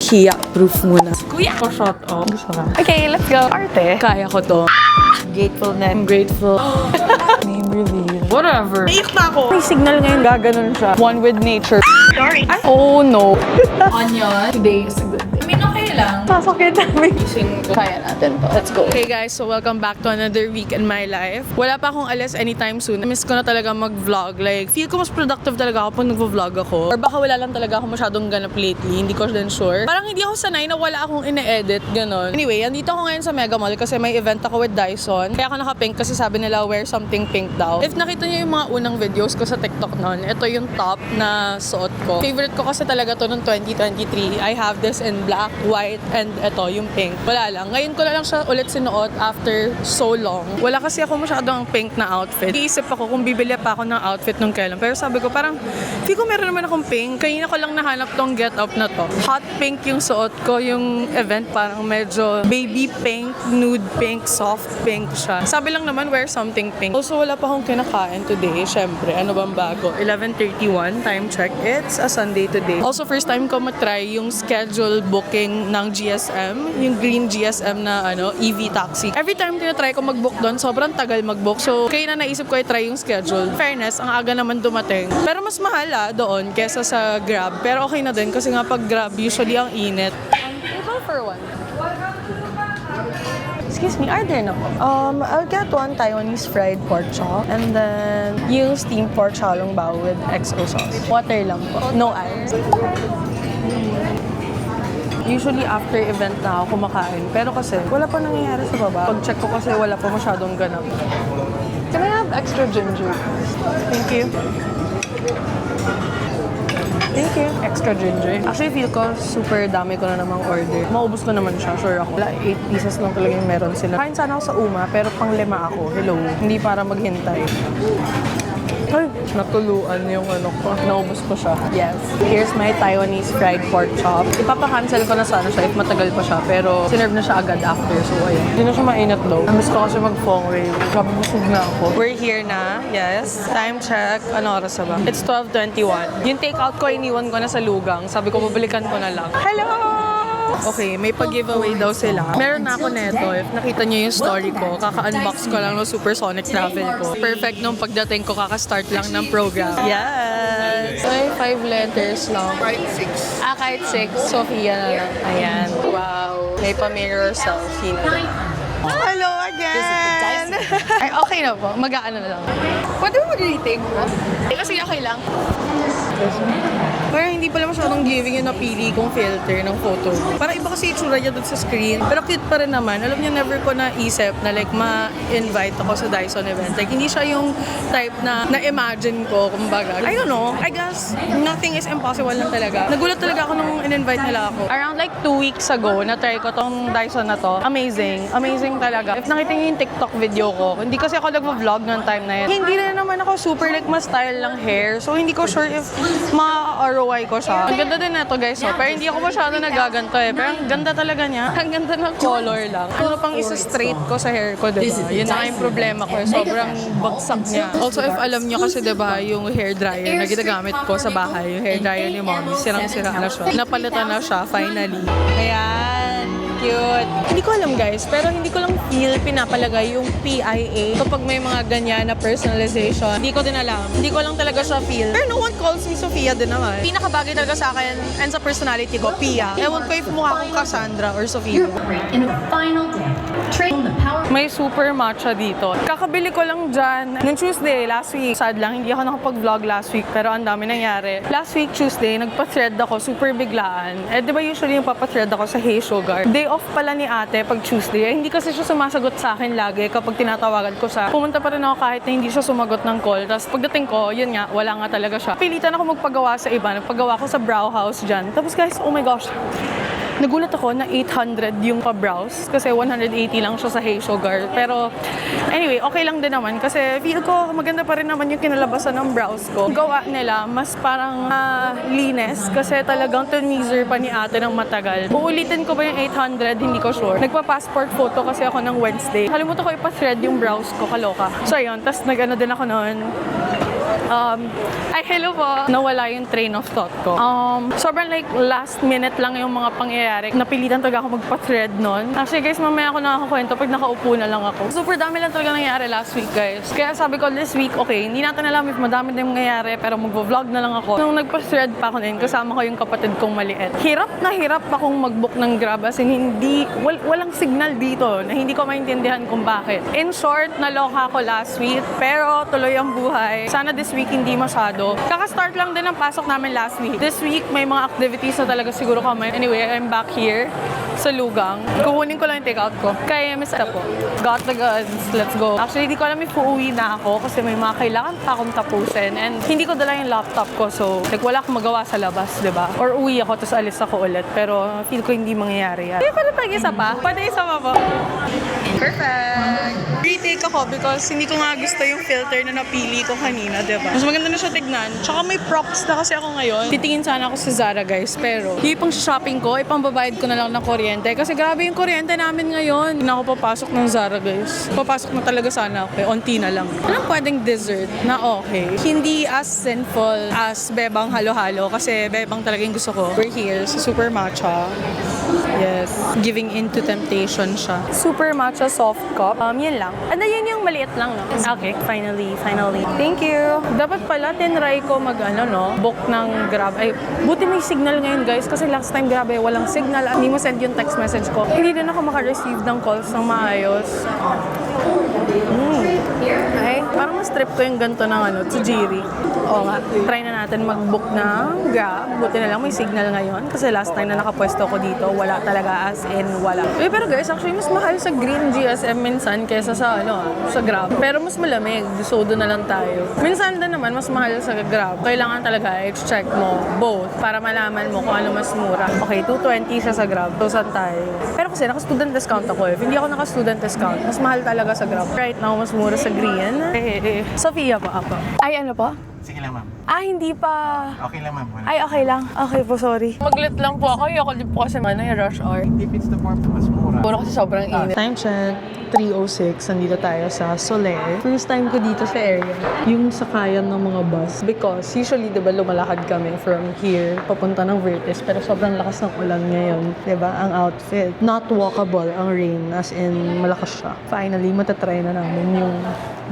Kia-proof muna. Kuya! Shut up. Gusto ka? Okay, let's go. Arte. Kaya ko to. Grateful na. I'm grateful. Name reveal. Whatever. Naiyak na ako. May signal ngayon, gaganon siya. One with nature. Sorry. Ay, oh no. Onion. Today is a good day. I mean, okay lang. Sasakit namin. Kaya natin to. Let's go. Okay guys, so welcome back to another week in my life. Wala pa akong alis anytime soon. Miss ko na talaga mag-vlog. Like, feel ko mas productive talaga ako pag nag-vlog ako. Or baka wala lang talaga ako masyadong ganap lately. Hindi ko din sure. Parang hindi ako sanay na wala akong ine-edit, ganon. Anyway, andito ako ngayon sa Mega Mall kasi may event ako with Dyson. Kaya ako naka-pink kasi sabi nila wear something pink daw. If nakita niyo yung mga unang videos ko sa TikTok noon, ito yung top na suot ko. Favorite ko kasi talaga to noong 2023. I have this in black, white, and ito, yung pink. Wala lang. Ngayon ko na lang siya ulit sinuot after so long. Wala kasi ako masyadong pink na outfit. Iisip ako kung bibili pa ako ng outfit nung kailan. Pero sabi ko parang, feel ko meron naman akong pink. Kanina ko lang nahanap tong get up na to. Hot pink yung suot ko. Yung event parang medyo baby pink, nude pink, soft pink siya. Sabi lang naman wear something pink. Also wala pa akong kinakain today. Syempre, ano bang bago? 11:31, time check. It's a Sunday today. Also first time ko matry yung schedule booking ng GSM. Yung green GSM na EV taxi. Every time tinatry ko mag-book doon, sobrang tagal mag-book. So, kaya na naisip ko i-try yung schedule. Fairness, ang aga naman dumating. Pero mas mahal doon kesa sa Grab. Pero okay na din kasi nga pag Grab, usually ang init. Table for one. Excuse me, are there no? I'll get one Taiwanese fried pork chop and then yung steamed pork chalong bao with XO sauce. Water lang po. No ice. Usually after event na ako kumakain. Pero kasi wala pa nangyayari sa baba. Pag check ko kasi wala pa masyadong ganap. Can I have extra ginger? Thank you. Thank you. Extra ginger. Actually, feel ko super dami ko na namang order. Maubos ko naman siya, sure ako. 8 pieces lang talaga yung meron sila. Kain sana ako sa Uma, pero pang 5 ako. Hello. Hindi para maghintay. Ay, natuluan yung ko. Naubos ko siya. Yes. Here's my Taiwanese fried pork chop. Ipapakancel ko na sana siya if matagal pa siya. Pero sinerve na siya agad after. So, ayun. Hindi na siya mainit daw. Namiss ko kasi mag-fong wave. Kabusog na ako. We're here na. Yes. Time check. Ano oras na ba? It's 12:21. Yung take-out ko, iniwan ko na sa lugang. Sabi ko, babalikan ko na lang. Hello! Okay, may pag-giveaway daw sila. Meron na ako neto. If nakita niyo yung story ko, kaka-unbox ko lang ng Supersonic Travel ko. Perfect nung pagdating ko, kaka-start lang ng program. Yes! Ay, 5 letters lang. Kahit 6. Kahit 6. Sophia na lang. Ayan. Wow. May pa-mirror selfie na. Hello again! Ay, okay na po. Mag-aano na lang. Pwede mo mag-retake mo? Kasi okay lang. Pero hindi pala masyadong giving yung napili kong filter ng photo. Parang iba kasi itsura niya doon sa screen. Pero cute pa rin naman. Alam niyo, never ko naisip na like ma-invite ako sa Dyson event. Like, hindi siya yung type na na-imagine ko, kumbaga. I don't know. I guess nothing is impossible lang talaga. Nagulat talaga ako nung in-invite nila ako. Around like 2 weeks ago, na-try ko tong Dyson na to. Amazing. Amazing talaga. If nakita niyo yung TikTok video ko, hindi kasi ako nag-vlog noong time na yun. Hindi na naman ako super like ma-style lang hair. So, hindi ko sure if ma-ROI ko siya. Ang ganda din na to guys. So, pero hindi ako masyado nagaganto eh. Pero ang ganda talaga niya. Ang ganda ng color lang. Ano pang isa-straight ko sa hair ko, diba? Yun na yung problema ko. Sobrang bagsak niya. Also, if alam niyo kasi diba, yung hair dryer na ginagamit ko sa bahay, yung hair dryer ni mommy, sirang-sira na siya. Napalitan na siya, finally. Ayan. Cute. Hindi ko alam guys, pero hindi ko lang feel pinapalagay yung PIA kapag may mga ganyan na personalization. Hindi ko din alam. Hindi ko lang talaga siya feel. Pero no one calls me Sophia din naman. Pinakabagay talaga sa akin and sa personality ko, Pia. Ewan ko if mukha akong Cassandra or Sophia. In the final day, trade the power. May super matcha dito. Kakabili ko lang dyan. Noong Tuesday, last week. Sad lang, hindi ako nakapag-vlog last week, pero ang dami nangyari. Last week, Tuesday, nagpa-thread ako, super biglaan. Eh, di ba usually yung papa-thread ako sa Hey Sugar? Day off pala ni ate pag Tuesday. Eh, hindi kasi siya sumasagot sa akin lagi kapag tinatawagan ko siya. Pumunta pa rin ako kahit na hindi siya sumagot ng call. Tapos pagdating ko, yun nga, wala nga talaga siya. Pilitan ako magpagawa sa iba. Nagpagawa ko sa brow house dyan. Tapos guys, oh my gosh. Nagulat ako na 800 yung pa-browse kasi 180 lang siya sa Hey Sugar. Pero anyway, okay lang din naman kasi feel ko maganda pa rin naman yung kinalabasan ng browse ko. Gawa nila, mas parang linis kasi talagang tweezer pa ni ate ng matagal. Uulitin ko ba yung 800? Hindi ko sure. Nagpa-passport photo kasi ako ng Wednesday. Kalimutan ko ipa-thread yung browse ko, kaloka. So ayun, tas nag-ano din ako noon. Ay, hello po. Nawala yung train of thought ko. Sobrang like last minute lang yung mga pangyayari. Napilitan talaga ako magpa-thread nun. Actually guys, mamaya ako nakakakwento pag nakaupo na lang ako. Super dami lang talaga nangyayari last week guys. Kaya sabi ko this week, okay, hindi natin alam if madami na yung nangyayari pero magvo-vlog na lang ako. Nung nagpa-thread pa ako din, kasama ko yung kapatid kong maliit. Hirap akong mag-book ng Grab as in walang signal dito na hindi ko maintindihan kung bakit. In short, naloka ako last week pero tuloy ang buhay. Sana this week hindi masyado. Kaka-start lang din ang pasok namin last week. This week may mga activities na talaga siguro kami. Anyway, I'm back here sa Lugang. Kukunin ko lang yung take-out ko. Kaya miss po. Got the goods. Let's go. Actually, hindi ko alam if uuwi na ako kasi may mga kailangan pa akong tapusin and hindi ko dala yung laptop ko so like wala akong magawa sa labas, diba? Or uwi ako tapos alis ako ulit pero feel ko hindi mangyayari yan. Pwede pa isa pa? Pwede isa pa po. Perfect! Retake ako because hindi ko nga gusto yung filter na napili ko kanina, diba? Mas maganda na siya tignan. Tsaka may props na kasi ako ngayon. Titingin sana ako sa Zara guys pero yung pang shopping ko, ipambabayad ko na lang ng kuryente kasi grabe yung kuryente namin ngayon. Hindi na ako papasok ng Zara guys. Papasok na talaga sana ako. Onti na lang. Anong pwedeng dessert na okay? Hindi as sinful as bebang halo-halo kasi bebang talaga yung gusto ko. We're here sa Super Matcha. Yes. Giving into temptation siya. Super Matcha soft cup. Yan lang. And then yun yung maliit lang, no? Okay, finally. Thank you. Dapat pala tinry ko book ng Grab. Ay, buti may signal ngayon guys kasi last time grabe walang signal at hindi mo send yung text message ko. Hindi din ako maka-receive ng calls ng maayos. Ay, parang mas trip ko yung ganito ng Tsujiri. Oo nga, try na natin mag-book ng Grab. Buti na lang may signal ngayon kasi last time na nakapwesto ko dito, wala talaga as in wala. Pero guys, actually mas mahal sa Green GSM minsan kesa sa sa Grab. Pero mas malamig, so doon na lang tayo. Minsan din naman mas mahal sa Grab. Kailangan talaga i-check mo both para malaman mo kung ano mas mura. Okay, 220 siya sa Grab. So saan tayo? Pero kasi naka-student discount ako. If hindi ako naka-student discount, mas mahal talaga sa Grab. Right now, mas mura sa Green. Sophia pa ako. Ay, ano po? Sige lang, ma'am. Hindi pa. Okay lang, ma'am. Ay, okay lang. Okay po, sorry. Maglit lang po ako. Ako din po kasi yung rush hour. If it's the form, mas mura. Puro kasi sobrang init. Time check, 3:06. Nandito tayo sa Soler. First time ko dito sa area. Yung sakayan ng mga bus. Because usually, diba, lumalakad kami from here papunta ng Vertis. Pero sobrang lakas ng ulan ngayon. Diba, ang outfit. Not walkable ang rain. As in, malakas siya. Finally, matatry na namin yung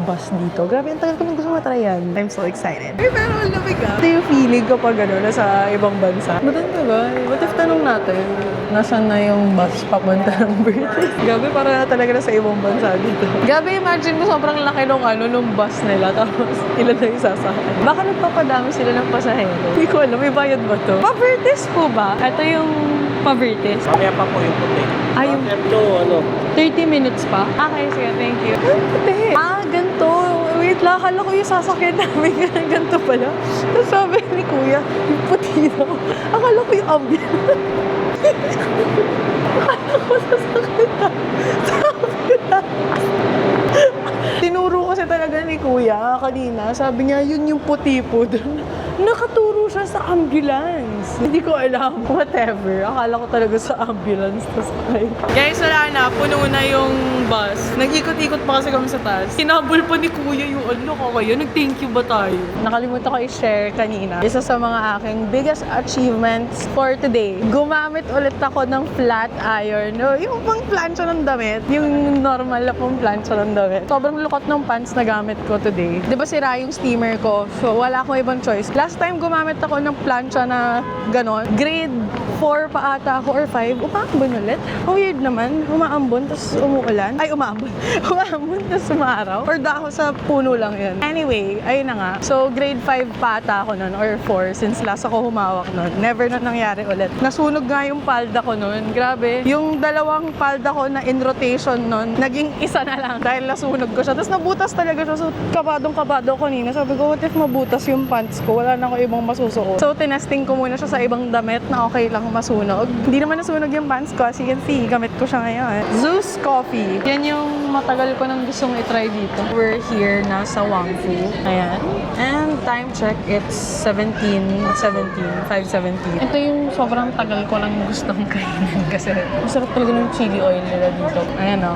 bus dito. Grabe, ang tagal ko nang gusto matry yan. I'm so excited. Pero ang lamig ah. Ito yung feeling kapag nasa ibang bansa. Maganda ba? What if tanong natin, nasan na yung bus papunta ng Vertis? Grabe, para talaga nasa ibang bansa dito. Grabe, imagine mo sobrang laki nung bus nila. Tapos ilan na yung sasakyan. Baka nagpapadami sila ng pasahero. Hindi ko alam, may bayad ba to? Pa-Vertis po ba? Ito yung pa-Vertis. Mamaya pa po yung puti. Yung 30 minutes pa? Okay, sige, thank you. Puti. Ganito. Wait lang, akala ko yung sasakyan namin ganito pala. Tapos sabi ni Kuya, yung puti daw. Akala ko yung ambulance. Akala ko sasakyan na. Tinuro kasi talaga ni Kuya kanina. Sabi niya, yun yung puti po doon. Nakaturo siya sa ambulance. Hindi ko alam. Whatever. Akala ko talaga sa ambulance. Guys, wala na. Puno na yung bus. Nag-ikot-ikot pa kasi kami sa taas. Kinabol pa ni Kuya yung kayo. Nag-thank you ba tayo? Nakalimutan ko i-share kanina. Isa sa mga aking biggest achievements for today. Gumamit ulit ako ng flat iron. No, yung pang plancha ng damit. Yung normal na pang plancha ng damit. Sobrang lukot ng pants na gamit ko today. Di ba sira yung steamer ko? So, wala akong ibang choice. Last time gumamit ako ng plancha na ganon. Grade 4 pa ata ako or 5. Umaambon ulit. Weird naman. Umaambon, tapos umuulan. Ay, umaambon. Umaambon, tapos umaraw. Or dahon sa puno lang yun. Anyway, ayun na nga. So, grade 5 pa ata ako nun or 4 since last ako humawak nun. Never na nangyari ulit. Nasunog nga yung palda ko nun. Grabe. Yung dalawang palda ko na in rotation nun, naging isa na lang dahil nasunog ko siya. Tapos nabutas talaga siya. So, kabadong-kabado ko kanina. Sabi ko, what if mabutas yung pants ko? Wala meron ako ibang masusuot. So, tinesting ko muna siya sa ibang damit na okay lang masunog. Hindi naman nasunog yung pants ko. As you can see, gamit ko siya ngayon. Zeus Coffee. Yan yung matagal ko nang gustong itry dito. We're here na sa Wangfu. Ayan. And time check, it's 5:17. Ito yung sobrang tagal ko lang gustong kainin kasi masarap talaga ng chili oil nila dito. Ayan o.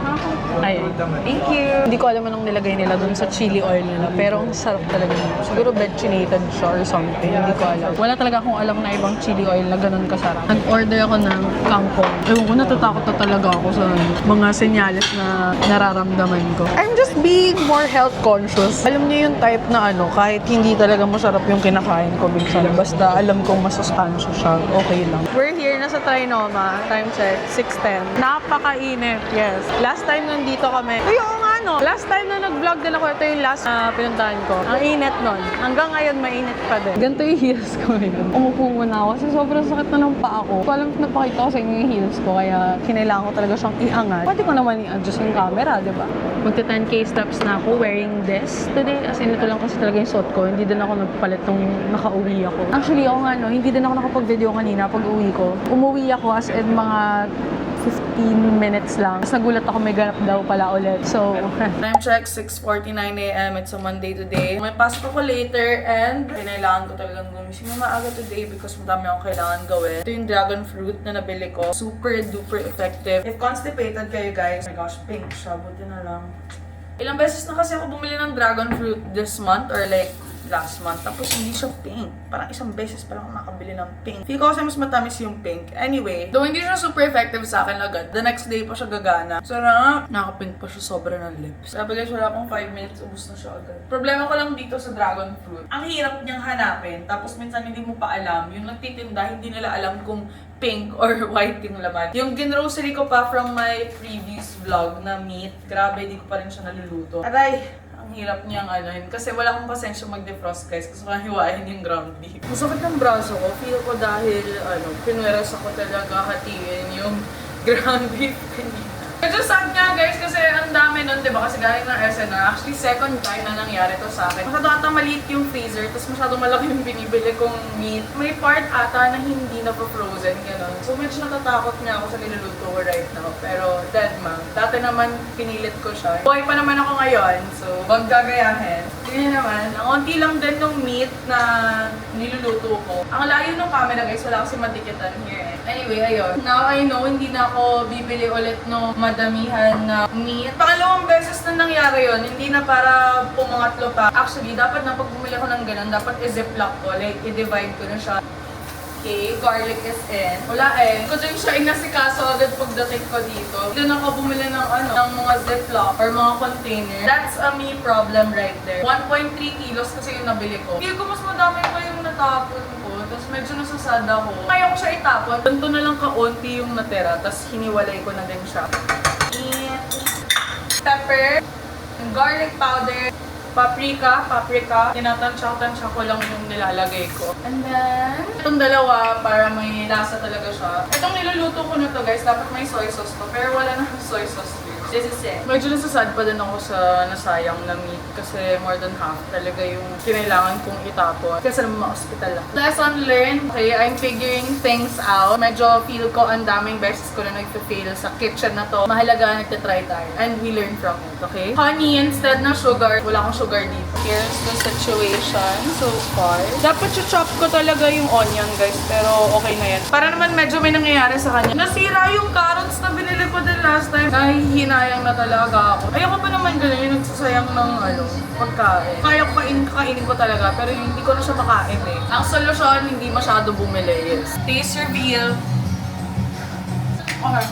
Ayan. Thank you. Hindi ko alam anong nilagay nila dun sa chili oil nila, pero ang sarap talaga nito. Siguro betchinated siya or something. Hindi ko alam. Wala talaga akong alam na ibang chili oil na ganun kasarap. Nag-order ako ng kangkong. Ewan ko, natatakot na talaga ako sa mga senyales na nararamdaman ko. I'm just being more health conscious. Alam niyo yung type na kahit hindi talaga masarap yung kinakain ko minsan. Basta alam kong masustansya siya, okay lang. We're here na sa Trinoma. Time check, 6:10. Napakainit, yes. Last time nandito kami. Ay, oo nga no. Last time na nag-vlog din ako, ito yung last pinuntahan ko. Ang init nun. Hanggang ngayon, mainit pa din. Ganito yung heels ko ngayon. Umupo muna ako kasi sobrang sakit na ng paa ko. Ko alam napakita ko sa inyo yung heels ko, kaya kinailangan ko talaga siyang iangat. Pwede ko naman i-adjust yung camera, di ba? Magta 10K steps na ako wearing this today. As in, ito lang kasi talaga yung suot ko. Hindi din ako nagpalit nung nakauwi ako. Actually, ako nga, hindi din ako nakapag-video kanina pag uwi ko. Umuwi ako as in mga 15 minutes lang. Tapos nagulat ako, may ganap daw pala ulit. So, time check, 6:49 a.m. It's a Monday today. May pasok ako later and kailangan ko talagang gumising na maaga today because madami akong kailangan gawin. Ito yung dragon fruit na nabili ko. Super duper effective. If constipated kayo guys, oh my gosh, pink siya. Buti na lang. Ilang beses na kasi ako bumili ng dragon fruit this month or like last month. Tapos hindi siya pink. Parang isang beses pa lang ako nakabili ng pink. Feel ko kasi mas matamis yung pink. Anyway, though hindi siya super effective sa akin agad, the next day pa siya gagana. So nakapink pa siya sobra ng lips. Sabi guys, wala pang 5 minutes, ubus na siya agad. Problema ko lang dito sa dragon fruit, ang hirap niyang hanapin. Tapos minsan hindi mo pa alam. Yung nagtitinda, hindi nila alam kung pink or white yung laman. Yung ginrocery ko pa from my previous vlog na meat, grabe, di ko pa rin siya naluluto. Aray! Ang hirap niyang kasi wala akong pasensya mag-defrost guys. Gusto ko lang hiwain yung ground beef. Masakit ng braso ko. Feel ko dahil pinweras ako talaga hatiin yung ground beef kanina. Medyo sad nga guys kasi ang dami nun, diba? Kasi galing ng SNR. Actually, second time na nangyari to sa akin. Masyado ata maliit yung freezer, tapos masyado malaki yung binibili kong meat. May part ata na hindi na frozen, gano'n. So medyo natatakot nga ako sa niluluto ko right now. Pero dead man. Dati naman pinilit ko siya. Buhay pa naman ako ngayon, so huwag gagayahin. Tingnan naman, ang onti lang din yung meat na niluluto ko. Ang layo ng camera guys, wala kasi madikitan here. Anyway, ayun. Now I know, hindi na ako bibili ulit no madamihan na meat. Pangalawang beses na nangyari yun, hindi na para pumangatlo pa. Actually, dapat na pag bumili ako ng ganun, dapat i-ziplock ko. Like, i-divide ko na siya. Okay, garlic is in. Wala ko din siya inasikaso agad pagdating ko dito. Doon ako bumili ng ng mga ziplock or mga container. That's a me problem right there. 1.3 kilos kasi yung nabili ko. Feel ko mas madami pa yung natapon ko. Tapos medyo nasasad ako. Kaya ko siya itapon. Ganito na lang kaunti yung natira. Tapos hiniwalay ko na din siya. And pepper, garlic powder, paprika, tinatansya ko lang yung nilalagay ko. And then, itong dalawa para may lasa talaga siya. Itong niluluto ko na to guys, dapat may soy sauce to, pero wala na soy sauce here. This is it. Medyo nasasad pa din ako sa nasayang na meat kasi more than half talaga yung kinailangan kong itapon. Kasi naman ma-hospital ako. Lesson learned. Okay, I'm figuring things out. Medyo feel ko ang daming beses ko na nag-fail sa kitchen na to. Mahalaga nagtitry tayo. And we learn from it, okay? Honey instead ng sugar. Wala akong sugar dito. Here's the situation so far. Dapat chop ko talaga yung onion guys, pero okay na yan. Para naman medyo may nangyayari sa kanya. Nasira yung carrots na binili ko din last time. Hinayang na talaga ako. Ayoko pa naman ganun yung nagsasayang ng pagkain. Kaya ko kakainin ko talaga, pero hindi ko na siya makain eh. Ang solusyon, hindi masyado bumili. Yes. Taste reveal. Okay.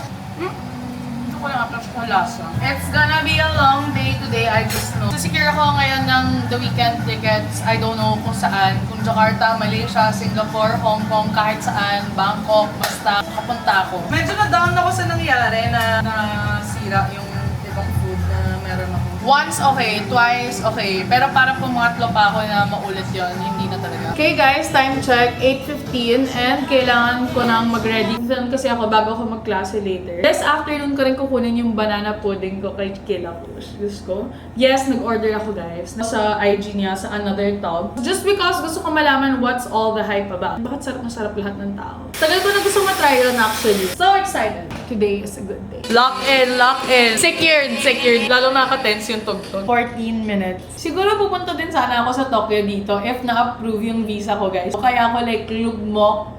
Ito ko lang approach kung lasa. It's gonna be a long day today, I just know. Secure ako ngayon ng the weekend tickets. I don't know kung saan. Kung Jakarta, Malaysia, Singapore, Hong Kong, kahit saan, Bangkok, basta kapunta ako. Medyo na-down ako sa nangyari na nasira yung ibang food na meron ako. Once okay, twice okay, pero parang pumangatlo pa ako na maulit yon, hindi na talaga. Okay guys, time check, 8:15. 8:15 and kailangan ko nang mag-ready. Doon kasi ako bago ako mag-klase later. This afternoon ko rin kukunin yung banana pudding ko kay Kila Kush. Gusto ko. Yes, nag-order ako guys. Nasa IG niya sa another tab. Just because gusto ko malaman what's all the hype about. Bakit sarap na sarap lahat ng tao. Tagal ko na gusto matry yun actually. So excited. Today is a good day. Lock in, lock in. Secured, secured. Lalo nakaka-tense yung tugtog. 14 minutes. Siguro pupunta din sana ako sa Tokyo dito if na-approve yung visa ko guys. Kaya ako like lugmok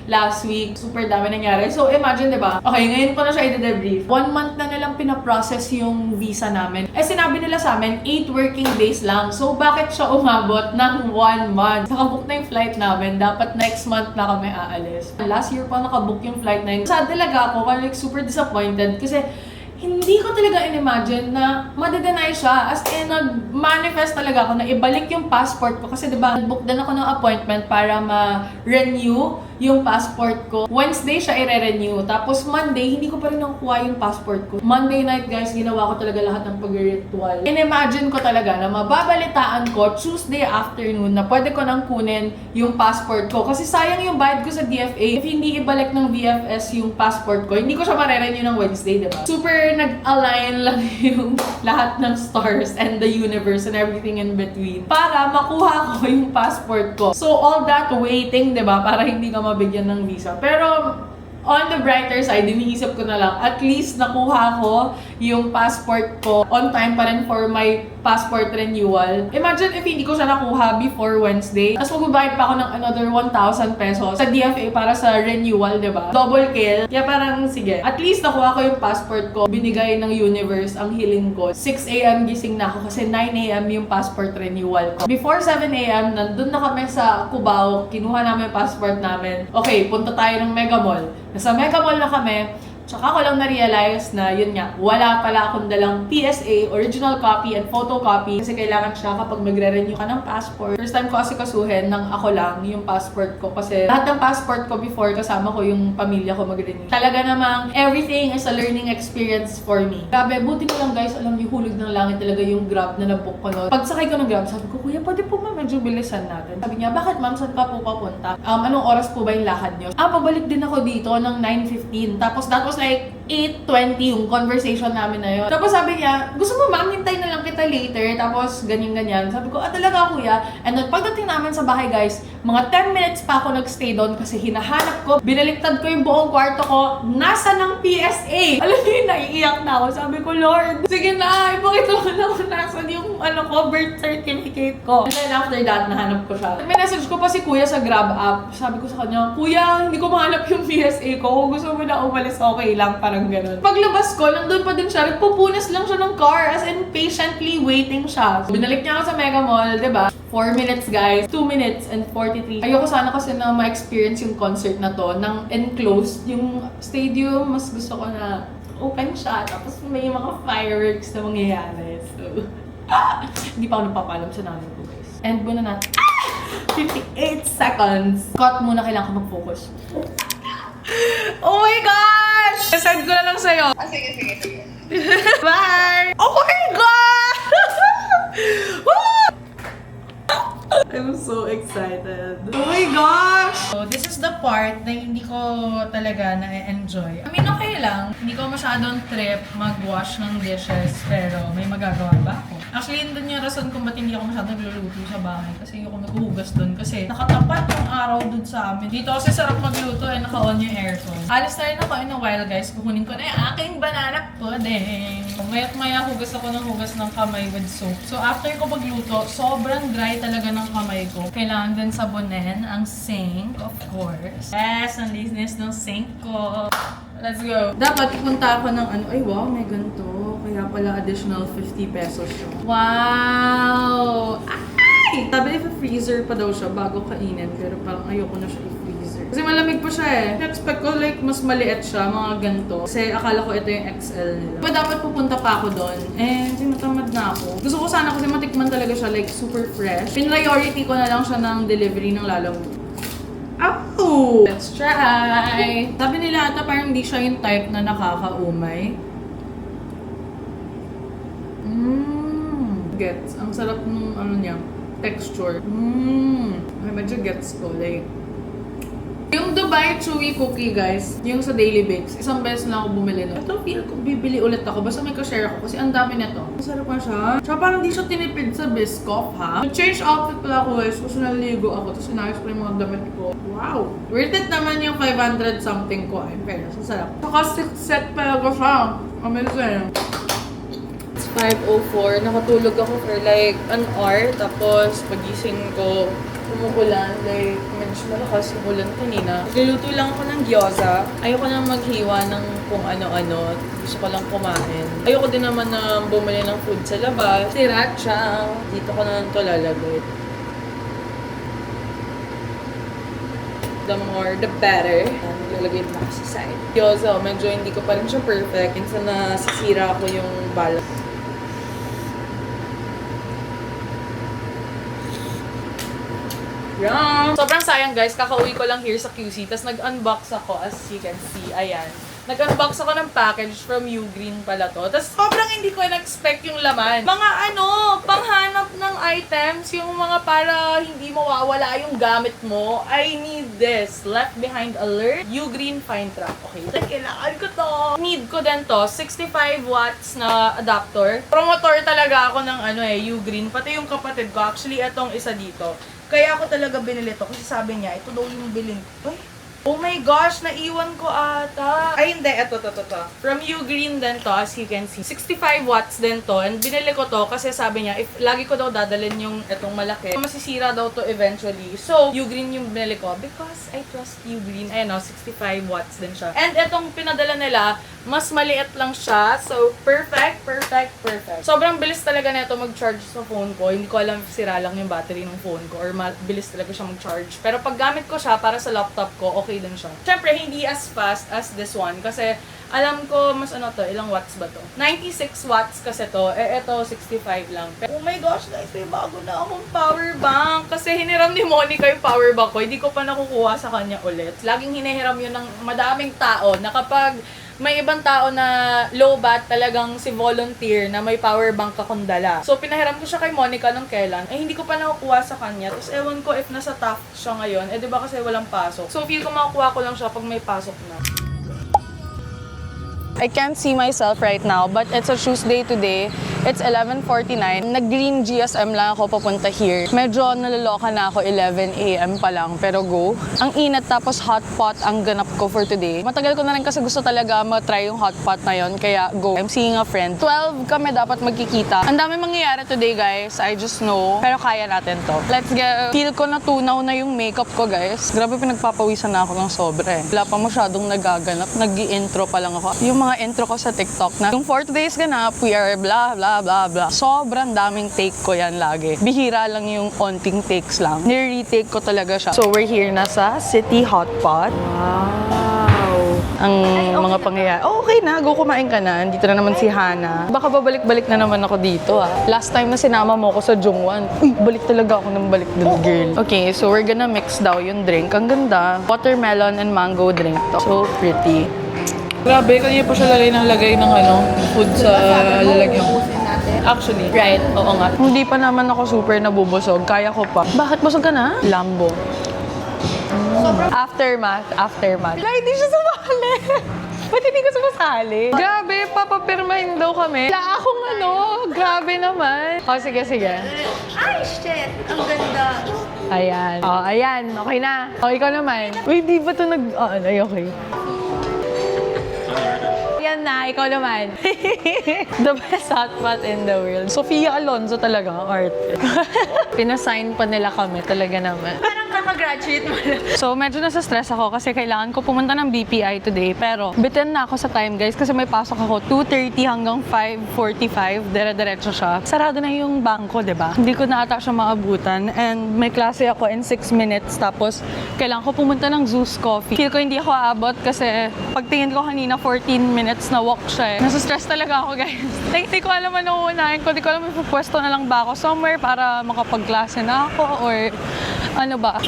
last week. Super dami nangyari. So imagine, diba? Okay, ngayon ko na siya i-debrief. 1 month na nilang pinaprocess yung visa namin. Eh sinabi nila sa amin, 8 working days lang. So bakit siya umabot ng 1 month? Nakabook na yung flight namin. Dapat next month na kami aalis. Last year pa nakabook yung flight na yun. Sad talaga ako. Like super disappointed. Kasi hindi ko talaga in-imagine na madadenay siya. As in, nag-manifest talaga ako na ibalik yung passport ko. Kasi diba, nag-book din ako ng appointment para ma-renew yung passport ko. Wednesday siya i-renew. Tapos Monday, hindi ko pa rin nakukuha yung passport ko. Monday night, guys, ginawa ko talaga lahat ng pag-ritual. In-imagine ko talaga na mababalitaan ko Tuesday afternoon na pwede ko nang kunin yung passport ko. Kasi sayang yung bayad ko sa DFA. If hindi ibalik ng VFS yung passport ko, hindi ko siya ma-renew ng Wednesday, diba? Super nag-align lang yung lahat ng stars and the universe and everything in between para makuha ko yung passport ko. So, all that waiting, diba? Para hindi ka mabigyan ng visa. Pero, on the brighter side, iniisip ko na lang, at least nakuha ko yung passport ko on time pa rin for my passport renewal. Imagine if hindi ko siya nakuha before Wednesday. Tapos magbabayad pa ako ng another 1,000 pesos sa DFA para sa renewal, diba? Double kill. Kaya parang, sige. At least nakuha ko yung passport ko. Binigay ng universe ang hiling ko. 6 a.m. gising na ako kasi 9 a.m. yung passport renewal ko. Before 7 a.m., nandun na kami sa Cubao. Kinuha namin yung passport namin. Okay, punta tayo ng Mega Mall. Nasa Mega Mall na kami. Tsaka ko lang na-realize na yun nga, wala pala akong dalang PSA, original copy and photocopy kasi kailangan siya kapag magre-renew ka ng passport. First time ko kasi kasuhin ng ako lang yung passport ko kasi lahat ng passport ko before kasama ko yung pamilya ko mag-renew. Talaga namang everything is a learning experience for me. Grabe, buti ko lang guys, alam niyo, hulog ng langit talaga yung Grab na nabook ko no. Pagsakay ko ng Grab, sabi ko, kuya, pwede po ba medyo bilisan natin? Sabi niya, bakit ma'am, saan ka po papunta? Anong oras po ba yung lakad niyo? Pabalik din ako dito ng 9:15. Tapos that was like 8:20 yung conversation namin na yun. Tapos sabi niya, gusto mo ma'am, hintay na lang kita later. Tapos ganyan-ganyan. Sabi ko, talaga kuya. And then pagdating namin sa bahay guys, mga 10 minutes pa ako nagstay doon kasi hinahanap ko. Binaliktad ko yung buong kwarto ko. Nasa ng PSA. Alam niyo, naiiyak na ako. Sabi ko, Lord, sige na, ipakita mo na kung nasan yung birth certificate ko. And then after that, nahanap ko siya. May message ko pa si kuya sa Grab app. Sabi ko sa kanya, kuya, hindi ko mahanap yung PSA ko. Kung gusto mo na umalis, okay lang. Parang ganun. Paglabas ko, nandun pa din siya. Nagpupunas lang siya ng car. As in, patiently waiting siya. So, binalik niya ako sa Mega Mall, diba? 4 minutes, guys. 2 minutes and 43. Ayoko sana kasi na ma-experience yung concert na to ng enclosed. Yung stadium, mas gusto ko na open siya. Tapos may mga fireworks na mangyayari. So, hindi pa ako nagpapalam sa nanay ko, guys. And muna natin. 58 seconds. Cut muna, kailangan ko mag-focus. Oh my gosh! Send ko na lang sa'yo. Sige. Bye! Oh my God! I'm so excited. Oh my gosh! So, this is the part na hindi ko talaga na-enjoy. I mean, okay lang. Hindi ko masyadong trip mag-wash ng dishes, pero may magagawa ba ako? Actually, yun dun yung rason kung ba't hindi ako masyadong nagluluto sa bahay. Kasi ayoko maghuhugas dun. Kasi nakatapat yung araw dun sa amin. Dito kasi sarap magluto and naka-on yung aircon. Alis na rin ako in a while, guys. Kukunin ko na yung aking banana pudding. Maya't maya hugas ako ng hugas ng kamay with soap. So, after ko magluto, sobrang dry talaga ng kamay ko. Kailangan din sabunin ang sink, of course. Yes, ang linis ng sink ko. Let's go. Dapat punta ako ng ay wow, may ganito. Kaya pala additional 50 pesos siya. Wow! Ay! Sabi freezer pa daw siya bago kainin, pero parang ayoko na siya i-freezer. Kasi malamig pa siya eh. Expect ko like mas maliit siya, mga ganito. Kasi akala ko ito yung XL nila. Pero dapat pupunta pa ako doon. Eh, tinatamad na ako. Gusto ko sana kasi matikman talaga siya like super fresh. Priority ko na lang siya ng delivery ng Lalamove. Oh! Let's try! Sabi nila ata parang hindi siya yung type na nakakaumay. Gets. Ang sarap nung ano niya, texture. Ay, medyo gets ko. Like, Yung Dubai Chewy Cookie, guys, yung sa Daily Bakes, isang beses na ako bumili nun. Ito, feel ko bibili ulit ako. Basta may ka-share ako kasi ang dami nito. Masarap pa siya. Tsaka parang di siya tinipid sa Biscoff, ha? Change outfit pala ako, guys, kasi naligo ako. Tapos inayos ko yung mga damit ko. Wow! Worth it naman yung 500 something ko. Ay, pero sarap. Saka set pala ko siya. Amazing. 5:04. Nakatulog ako for like an hour. Tapos pagising ko, umuulan. Like, medyo malakas yung ulan kanina. Niluto lang ako ng gyoza. Ayoko na maghiwa ng kung ano-ano. Gusto ko lang kumain. Ayoko din naman na bumili ng food sa labas. Sriracha. Dito ko na ito lalagay. The more, the better. Lalagay mo ako sa side. Gyoza, medyo hindi ko pa rin siya perfect. Minsan na sisira ko yung balance. Yum! Sobrang sayang guys, kakauwi ko lang here sa QC. Tapos nag-unbox ako, as you can see. Ayan. Nag-unbox ako ng package from Ugreen pala to. Tapos sobrang hindi ko na-expect yung laman. Mga panghanap ng items, yung mga para hindi mawawala yung gamit mo. I need this. Left Behind Alert. Ugreen Fine Trap. Okay. Kailangan ko to. Need ko din to. 65 watts na adapter. Promotor talaga ako ng Ugreen. Pati yung kapatid ko. Actually, etong isa dito. Kaya ako talaga binili to kasi sabi niya, ito daw yung bilhin ko. Ay, oh my gosh, naiwan ko ata. Ay, hindi. Ito. From Ugreen din to, as you can see. 65 watts din to. And binili ko to kasi sabi niya, if lagi ko daw dadalhin yung itong malaki, masisira daw to eventually. So, Ugreen yung binili ko because I trust Ugreen. Ayan o, 65 watts din siya. And itong pinadala nila, mas maliit lang siya. So, perfect. Sobrang bilis talaga nito mag-charge sa phone ko. Hindi ko alam if sira lang yung battery ng phone ko or bilis talaga siya mag-charge. Pero pag gamit ko siya para sa laptop ko, okay din siya. Siyempre, hindi as fast as this one kasi alam ko mas ilang watts ba to? 96 watts kasi to. Ito 65 lang. Pero, oh my gosh, guys, may bago na akong power bank. Kasi hiniram ni Monica yung power bank ko. Hindi ko pa nakukuha sa kanya ulit. Laging hinihiram yun ng madaming tao na kapag may ibang tao na low bat talagang si volunteer na may power bank akong dala. So, pinahiram ko siya kay Monica nung kailan. Hindi ko pa nakukuha sa kanya. Tapos, ewan ko if nasa Taft siya ngayon. Di ba kasi walang pasok. So, feel ko makukuha ko lang siya pag may pasok na. I can't see myself right now, but it's a Tuesday today. It's 11:49. Nag-green GSM lang ako papunta here. Medyo naloloka na ako 11 AM pa lang, pero go. Ang inat tapos hot pot ang ganap ko for today. Matagal ko na rin kasi gusto talaga matry yung hot pot na yon, kaya go. I'm seeing a friend. 12 kami dapat magkikita. Ang dami mangyayari today, guys. I just know. Pero kaya natin to. Let's go. Feel ko na tunaw na yung makeup ko, guys. Grabe pinagpapawisan na ako ng sobra eh. Wala pa masyadong nagaganap. Nag-i-intro pa lang ako. Yung mga intro ko sa TikTok na yung 4 today's ganap, we are blah blah blah blah. Sobrang daming take ko yan lagi. Bihira lang yung onting takes lang. Nire-retake ko talaga siya. So we're here na sa City Hot Pot. Wow! Ang mga pangyayari. Oh, okay na. Go kumain ka na. Dito na naman si Hana. Baka babalik-balik na naman ako dito Last time na sinama mo ko sa Jungwan. Uy, balik talaga ako ng balik dun, girl. Okay, so we're gonna mix daw yung drink. Ang ganda. Watermelon and mango drink to. So pretty. Grabe, kanina pa siya lagay ng food sa lalagyan ko. Actually, right, oo nga. Hindi pa naman ako super nabubusog. Kaya ko pa. Bakit busog ka na? Lambo. Aftermath. Wala, hindi siya sumali. Ba't hindi ko sumasali? Grabe, papapirmahin daw kami. Wala akong grabe naman. Sige. Ay, shit! Ang ganda. Ayan. Ayan. Okay na. Ikaw naman. Uy, di ba ito okay. Yan na, ikaw naman. The best hot pot in the world. Sofia Alonso talaga, arte. Pinasign pa nila kami, talaga naman. Parang kakagraduate mo lang. So, medyo nasa stress ako kasi kailangan ko pumunta ng BPI today. Pero, bitin na ako sa time, guys, kasi may pasok ako 2:30 hanggang 5:45. Dire-diretso siya. Sarado na yung bangko, di ba? Hindi ko na ata siya maabutan. And may klase ako in 6 minutes. Tapos, kailangan ko pumunta ng Zeus Coffee. Feel ko hindi ako aabot kasi pagtingin ko kanina 14 minutes na walk siya. Nasa stress talaga ako, guys. Hindi ko alam ano uunahin ko. Hindi ko alam if pwesto na lang ba ako somewhere para makapagklase na ako or ano ba.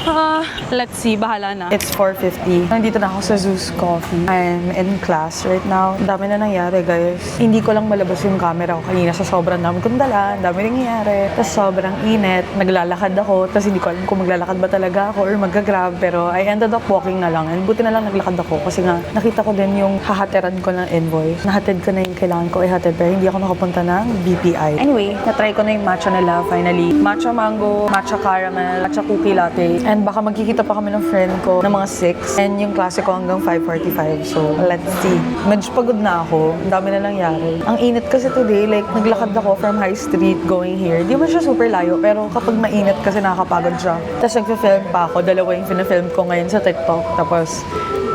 Let's see, bahala na. It's 4:50. Nandito na ako sa Zeus Coffee. I'm in class right now. Ang dami na nangyari, guys. Hindi ko lang malabas yung camera ko kanina sa sobrang dami kong dala. Ang dami nangyayari. Tapos sobrang init. Naglalakad ako. Tapos hindi ko alam kung maglalakad ba talaga ako or mag-grab. Pero I ended up walking na lang. And buti na lang naglakad ako. Kasi nga, nakita ko din yung hahatiran ko ng invoice. Nahatid ko na yung kailangan ko ihatid. Pero hindi ako nakapunta ng BPI. Anyway, natry ko na yung matcha nila finally. Matcha mango, matcha caramel, matcha cookie latte. And baka magkikita pa kami ng friend ko ng mga 6. And yung klase ko hanggang 5:45. So, let's see. Medyo pagod na ako. Ang dami na nangyari. Ang init kasi today, like, naglakad ako from High Street going here. Di ba siya super layo, pero kapag mainit kasi nakakapagod siya. Tapos nagfe-film pa ako. Dalawa yung film ko ngayon sa TikTok. Tapos,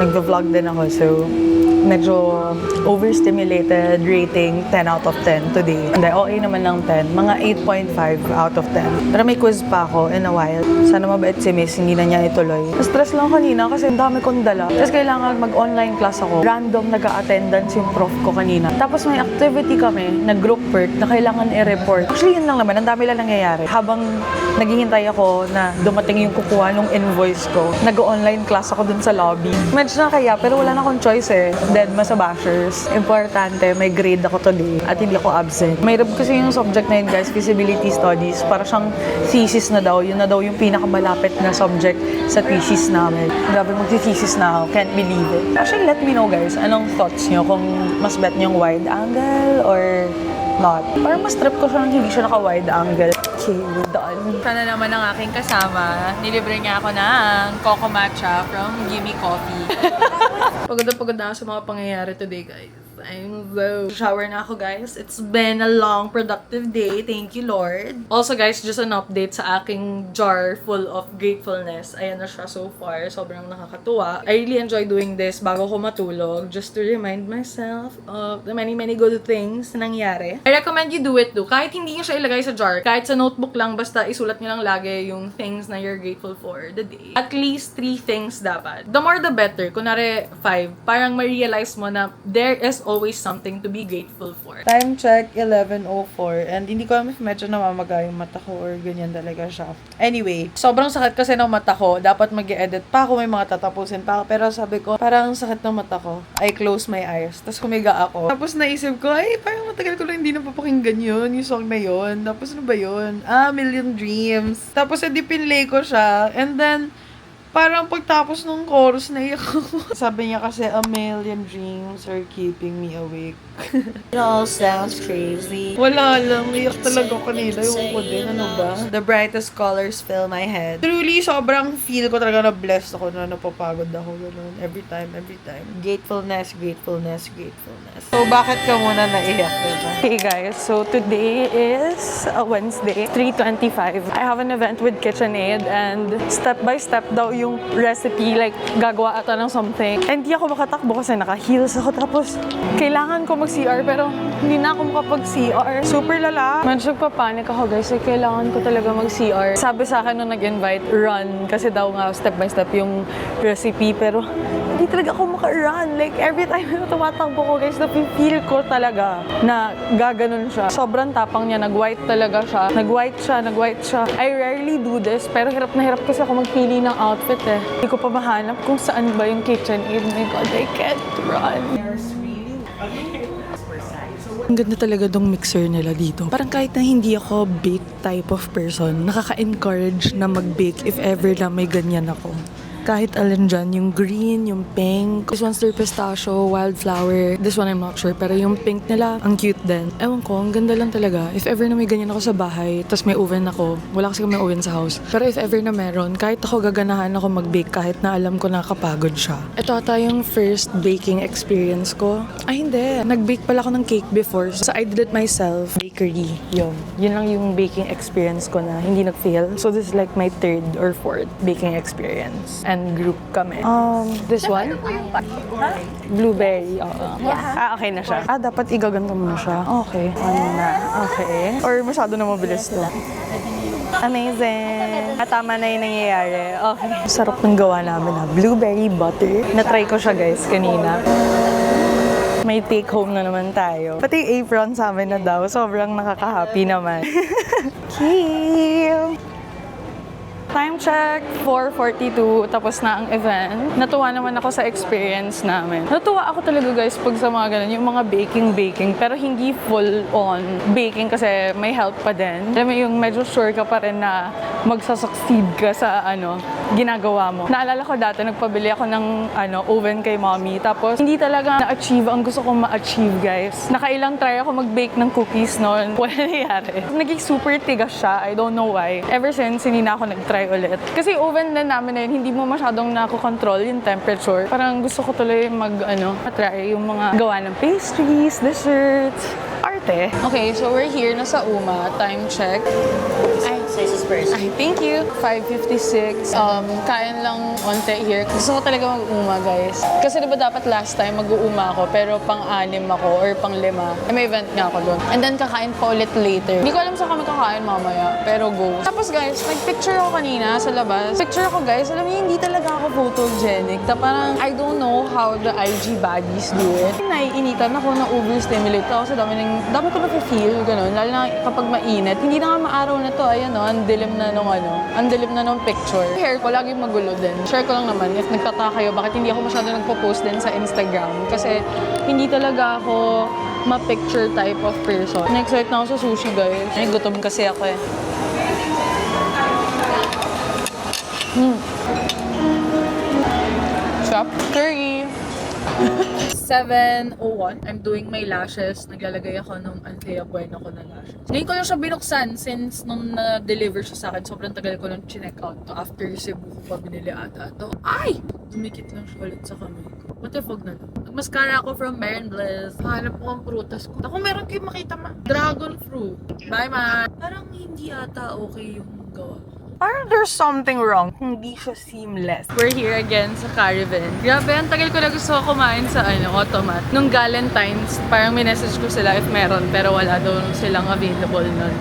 nagve-vlog din ako. So, medyo overstimulated, rating 10 out of 10 today. Hindi, okay naman ng 10. Mga 8.5 out of 10. Pero may quiz pa ako in a while. Sana mabait si Miss, hindi na niya ituloy. Stress lang kanina kasi ang dami kong dala. Tapos kailangan mag-online class ako. Random nag-a-attendance yung prof ko kanina. Tapos may activity kami na group work na kailangan i-report. Actually, yun lang naman. Ang dami lang nangyayari. Habang naghihintay ako na dumating yung kukuha ng invoice ko, nag-online class ako dun sa lobby. Medyo na kaya, pero wala na akong choice eh. Deadma sa bashers. Importante, may grade ako today at hindi ako absent. Mahirap kasi yung subject na yun, guys, feasibility studies. Para siyang thesis na daw. Yun na daw yung pinakamalapit na subject sa thesis namin. Grabe, mag-thesis na ako. Can't believe it. Actually, let me know, guys, anong thoughts nyo? Kung mas bet nyo yung wide angle or not. Parang mas trip ko siya nang hindi siya naka-wide angle. Okay, we're done. Sana naman ang aking kasama. Nilibre niya ako ng Coco Matcha from Gimme Coffee. Pagod na ako sa mga pangyayari today, guys. I'm so... Shower na ako, guys. It's been a long, productive day. Thank you, Lord. Also, guys, just an update sa aking jar full of gratefulness. Ayan na siya so far. Sobrang nakakatuwa. I really enjoy doing this bago ko matulog just to remind myself of the many, many good things na nangyari. I recommend you do it too. Kahit hindi nyo siya ilagay sa jar, kahit sa notebook lang, basta isulat nyo lang lagi yung things na you're grateful for the day. At least 3 things dapat. The more the better. Kunwari 5. Parang ma-realize mo na there is always something to be grateful for. Time check, 11:04. And hindi ko alam if medyo namamaga yung mata ko or ganyan talaga siya. Anyway, sobrang sakit kasi ng mata ko. Dapat mag-edit pa ako, may mga tatapusin pa ako. Pero sabi ko, parang sakit ng mata ko. I close my eyes. Tapos humiga ako. Tapos naisip ko, ay, parang matagal ko lang hindi napapakinggan yun. Yung song na yun. Tapos ano ba yun? Million Dreams. Tapos edi pinlay ko siya. And then, parang pagtapos ng chorus, naiyak ako. Sabi niya kasi, a million dreams are keeping me awake. It all sounds crazy. Wala lang, naiyak talaga kanina. Yung ko din, ano ba? The brightest colors fill my head. Truly, sobrang feel ko talaga na blessed ako na napapagod ako. Ganun. Every time. Gratefulness. So, bakit ka muna naiyak, diba? Hey guys, so today is a Wednesday, 3:25. I have an event with KitchenAid and step by step daw yung recipe, like gagawa ata ng something. And hindi ako makatakbo kasi naka-heels ako. Tapos, kailangan ko mag-CR pero hindi na ako makapag-CR. Super lala. Medyo nagpapanik ako, guys. Like, kailangan ko talaga mag-CR. Sabi sa akin nung nag-invite, run. Kasi daw nga step by step yung recipe. Pero hindi talaga ako maka-run. Like, every time na tumatakbo ko, guys, na-feel ko talaga na gaganon siya. Sobrang tapang niya. Nag-white talaga siya. Nag-white siya. I rarely do this, pero hirap na hirap kasi ako magpili ng outfit eh. Hindi ko pa mahanap kung saan ba yung KitchenAid. My God, I can't run. Ang ganda talaga dong mixer nila dito. Parang kahit na hindi ako bake type of person, nakaka-encourage na mag-bake if ever na may ganyan ako. Kahit alin dyan, yung green, yung pink. This one's their pistachio, wildflower. This one I'm not sure, pero yung pink nila, ang cute din. Ewan ko, ang ganda lang talaga. If ever na may ganyan ako sa bahay, tas may oven ako, wala kasi may oven sa house. Pero if ever na meron, kahit ako gaganahan ako mag-bake, kahit na alam ko nakakapagod siya. Ito ata yung first baking experience ko. Ay, hindi. Nag-bake pala ako ng cake before. So I did it myself. Bakery. Yun lang yung baking experience ko na hindi nag-fail. So this is like my 3rd or 4th baking experience. And group kami. This one? Blueberry. Okay na siya. Dapat igaganto mo na siya. Okay. Ano na? Okay. Or masyado na mabilis to. Amazing. Tama na yung nangyayari. Okay. Sarap ng gawa namin na blueberry butter. Na-try ko siya, guys, kanina. May take home na naman tayo. Pati yung apron sa amin na daw. Sobrang nakaka-happy naman. Cute! Time check, 4:42, tapos na ang event. Natuwa naman ako sa experience namin. Natuwa ako talaga guys pag sa mga ganun, yung mga baking, pero hindi full on baking kasi may help pa din. Alam mo yung medyo sure ka pa rin na magsasucceed ka sa ginagawa mo. Naalala ko dati, nagpabili ako ng oven kay mommy, tapos hindi talaga na-achieve ang gusto kong ma-achieve guys. Nakailang try ako mag-bake ng cookies noon. Wala nangyari. Naging super tigas siya. I don't know why. Ever since, hindi na ako nag-try ulit. Kasi oven din namin na yun, hindi mo masyadong nakokontrol yung temperature. Parang gusto ko tuloy try yung mga gawa ng pastries, desserts, arte. Okay, so we're here na sa Uma. Time check. Ay, thank you. 5:56. Kain lang onte here. Gusto ko talaga mag-uma, guys. Kasi diba dapat last time mag-uuma ako, pero pang-anim ako or pang-lima. May event nga ako doon. And then kakain pa ulit later. Hindi ko alam saan kami kakain mamaya, pero go. Tapos guys, nag-picture ako kanina sa labas. Picture ako guys, alam niyo, hindi talaga ako photogenic. Parang, I don't know how the IG baddies do it. Naiinitan ako na overstimulate ako sa dami ko na-feel, gano'n. Lalo na kapag mainit. Hindi na nga maaraw na to, ayan o, ang dilim na nung picture. Hair ko, lagi magulo din. Share ko lang naman, if nagtataka kayo, bakit hindi ako masyado nagpo-post din sa Instagram. Kasi hindi talaga ako ma-picture type of person. Na-excite na ako sa sushi, guys. Ay, gutom kasi ako eh. Shop curry. 7:01. I'm doing my lashes. Naglalagay ako ng Althea Bueno ko na lashes. Ngayon ko lang siya binuksan since nung na-deliver siya sa akin. Sobrang tagal ko lang chinek out to. After Cebu ko pa binili ata ito. Ay! Dumikit lang siya ulit sa kamay ko. What the fuck na to? Nag-mascara ako from Maren Bliss. Hanap ko ang prutas ko. Ako meron kayo makita dragon fruit. Bye, ma! Parang hindi ata okay yung gawa. Parang there's something wrong. Hindi siya seamless. We're here again sa Caravan. Grabe, ang tagal ko na gusto ko kumain sa Automat. Nung Galentine's, parang minessage ko sila if meron, pero wala daw silang available nun.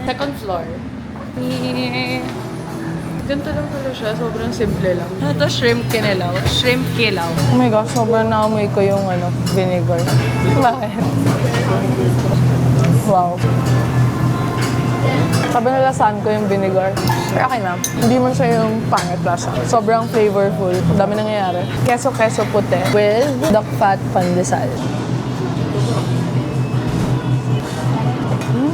Second floor. Ganito lang pala siya. Sobrang simple lang. Ito, shrimp kinilaw. Shrimp kilaw. Oh my gosh, sobrang naamoy ko yung vinegar. Bakit? Wow. Sabi nalasahan ko yung vinegar. Pero okay na. Hindi man siya yung pangit lasa. Sobrang flavorful. Dami nangyayari. Keso puti with duck fat pandesal.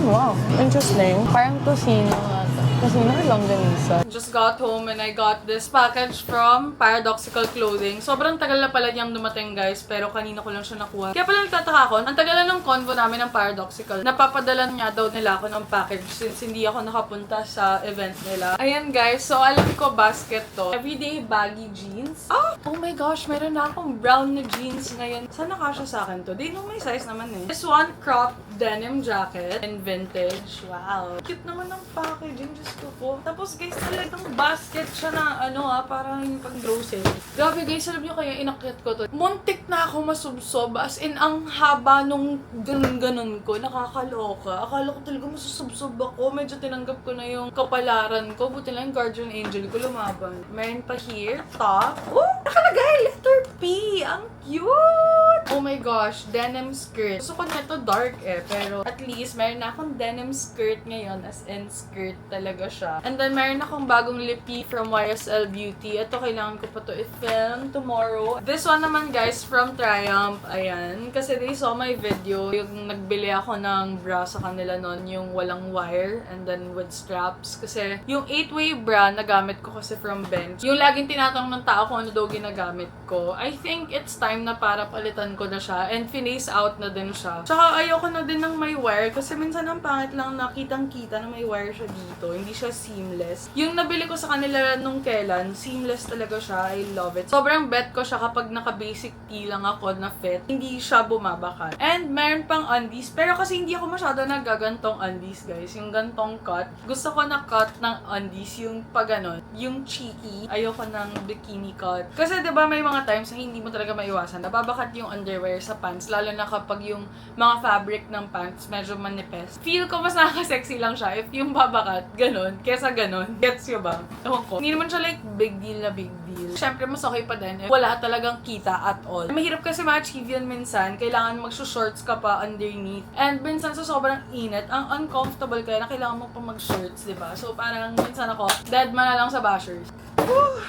Wow. Interesting. Parang tocino ata. Tocino or longganisa. Just got home and I got this package from Paradoxical Clothing. Sobrang tagal na pala niyang dumating guys, pero kanina ko lang siya nakuha. Kaya pala nagtataka ako, ang tagal na ng convo namin ng Paradoxical. Napapadala niya daw nila ako ng package since hindi ako nakapunta sa event nila. Ayan guys, so alam ko basket to. Everyday baggy jeans. Oh my gosh, meron na akong brown na jeans ngayon. Saan nakasya sa akin to? They know my size naman eh. This one crop denim jacket in vintage. Wow. Cute naman ng packaging. Diyos ko po. Tapos guys, talagang basket siya na parang yung pang-grocery. Grabe guys, alam nyo kaya inakyat ko to. Muntik na ako masubsob. As in, ang haba nung ganun-ganun ko. Nakakaloka. Akala ko talaga masusubsob ako. Medyo tinanggap ko na yung kapalaran ko. Buti lang yung guardian angel ko lumaban. Meron pa here, top. Nakalagay! Letter P! Ang cute! Oh my gosh, denim skirt. Gusto ko na ito dark eh. Pero at least, meron na akong denim skirt ngayon. As in, skirt talaga siya. And then, meron akong bagong lippy from YSL Beauty. Ito, kailangan ko pa to i-film tomorrow. This one naman, guys, from Triumph. Ayan. Kasi they saw my video. Yung nagbili ako ng bra sa kanila nun, yung walang wire and then with straps. Kasi yung 8-way bra, nagamit ko kasi from Bench. Yung laging tinatanong ng tao kung ano daw ginagamit ko. I think it's time na para palitan ko na siya. And phase out na din siya. Tsaka ayoko na din ng may wire. Kasi minsan ang pangit lang na kitang-kita na may wire siya dito. Hindi siya seamless. Yung nabili ko sa kanila nung kailan, seamless talaga siya. I love it. Sobrang bet ko siya kapag naka-basic tee lang ako na fit. Hindi siya bumabakan. And meron pang undies. Pero kasi hindi ako masyado nagagantong undies, guys. Yung gantong cut. Gusto ko na cut ng undies. Yung pag ganon. Yung cheeky. Ayoko ng bikini cut. Kasi diba may mga times na hindi mo talaga maiwasan. Nababakat yung under underwear sa pants, lalo na kapag yung mga fabric ng pants medyo manipes. Feel ko mas nakaka-sexy lang siya if yung babakat, ganun, kesa ganun. Gets yun ba? Ewan ko. Hindi naman siya like big deal na big deal. Siyempre, mas okay pa din if wala talagang kita at all. Mahirap kasi ma-achieve yun minsan. Kailangan magsushorts ka pa underneath. And minsan sa sobrang init, ang uncomfortable kaya na kailangan mo pa mag-shorts, diba? So parang minsan ako, dead man na lang sa bashers. Woo!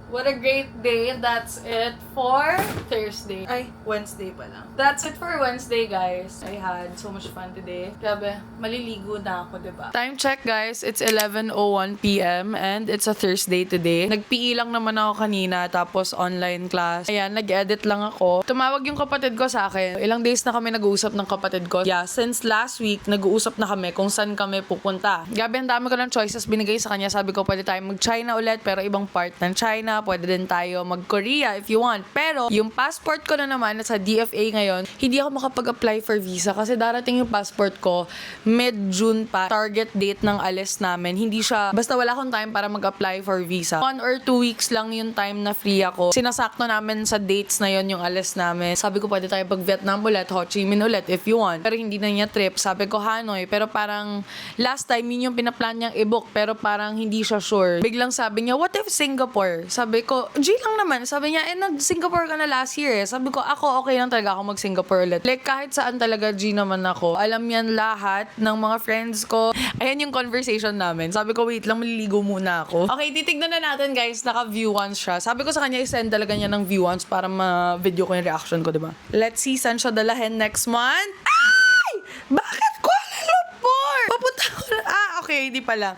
What a great day. That's it for Thursday. Ay, Wednesday pala. That's it for Wednesday, guys. I had so much fun today. Grabe, maliligo na ako, diba? Time check, guys. It's 11:01 p.m. and it's a Thursday today. Nag-PE lang naman ako kanina, tapos online class. Ayan, nag-edit lang ako. Tumawag yung kapatid ko sa akin. Ilang days na kami nag-uusap ng kapatid ko. Yeah, since last week, nag-uusap na kami kung saan kami pupunta. Grabe, ang dami ko ng choices binigay sa kanya. Sabi ko, pwede tayo mag-China ulit, pero ibang part ng China. Pwede din tayo mag-Korea if you want. Pero, yung passport ko na naman sa DFA ngayon, hindi ako makapag-apply for visa kasi darating yung passport ko mid-June pa. Target date ng alis namin. Hindi siya, basta wala akong time para mag-apply for visa. 1 or 2 weeks lang yung time na free ako. Sinasakto namin sa dates na yon yung alis namin. Sabi ko, pwede tayo pag-Vietnam ulit, Ho Chi Minh ulit if you want. Pero hindi na niya trip. Sabi ko, Hanoi. Pero parang last time, yun yung pinaplan niyang i-book. Pero parang hindi siya sure. Biglang sabi niya, what if Singapore? Sabi ko, G lang naman. Sabi niya, nag-Singapore ka na last year eh. Sabi ko, ako okay lang talaga ako mag-Singapore ulit. Like, kahit saan talaga G naman ako. Alam yan lahat ng mga friends ko. Ayan yung conversation namin. Sabi ko, wait lang, maliligo muna ako. Okay, titignan na natin guys. Naka-view once siya. Sabi ko sa kanya, i-send talaga niya ng view once para ma-video ko yung reaction ko, diba? Let's see saan siya dalahin next month. Ay! Bakit Kuala Lumpur? Papunta ko na. Okay, hindi pala.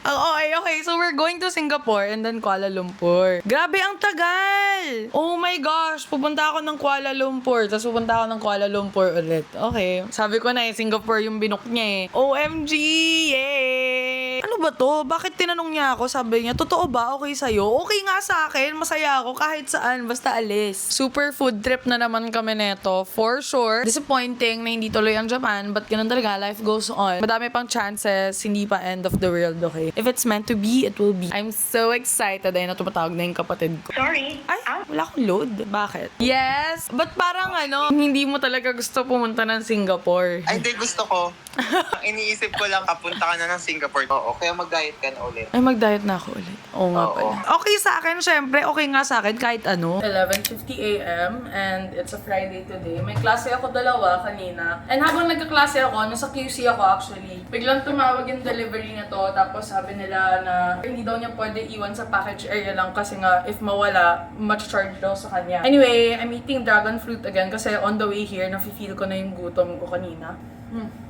Okay. So, we're going to Singapore and then Kuala Lumpur. Grabe, ang tagal! Oh my gosh! Pupunta ako ng Kuala Lumpur. Tapos pupunta ako ng Kuala Lumpur ulit. Okay. Sabi ko na Singapore yung binook niya eh. OMG! Yay! Ano ba to? Bakit tinanong niya ako? Sabi niya, totoo ba? Okay sa'yo? Okay nga sa akin. Masaya ako kahit saan. Basta alis. Super food trip na naman kami neto. For sure. Disappointing na hindi tuloy ang Japan. But ganun talaga. Life goes on. Madami pang chances. Hindi pa end of the world, okay? If it's meant to be, it will be. I'm so excited. Ayun na tumatawag na yung kapatid ko. Sorry. Ay, wala akong load. Bakit? Yes! But parang hindi mo talaga gusto pumunta ng Singapore. Ay, hindi, gusto ko. Ang iniisip ko lang, kapunta ka na ng Singapore. Oo, kaya mag-diet ka na ulit. Ay, mag-diet na ako ulit. Oo nga Oo. pala. Okay sa akin, syempre. Okay nga sa akin kahit ano. 11:50 a.m. and it's a Friday today. May klase ako dalawa kanina. And habang nagkaklase ako, nasa QC ako actually. Biglang tumawag yung delivery na to. Tapos sabi nila na hindi daw niya pwede iwan sa package area lang kasi nga if mawala, much charge daw sa kanya. Anyway, I'm eating dragon fruit again kasi on the way here, nafe-feel ko na yung gutom ko kanina.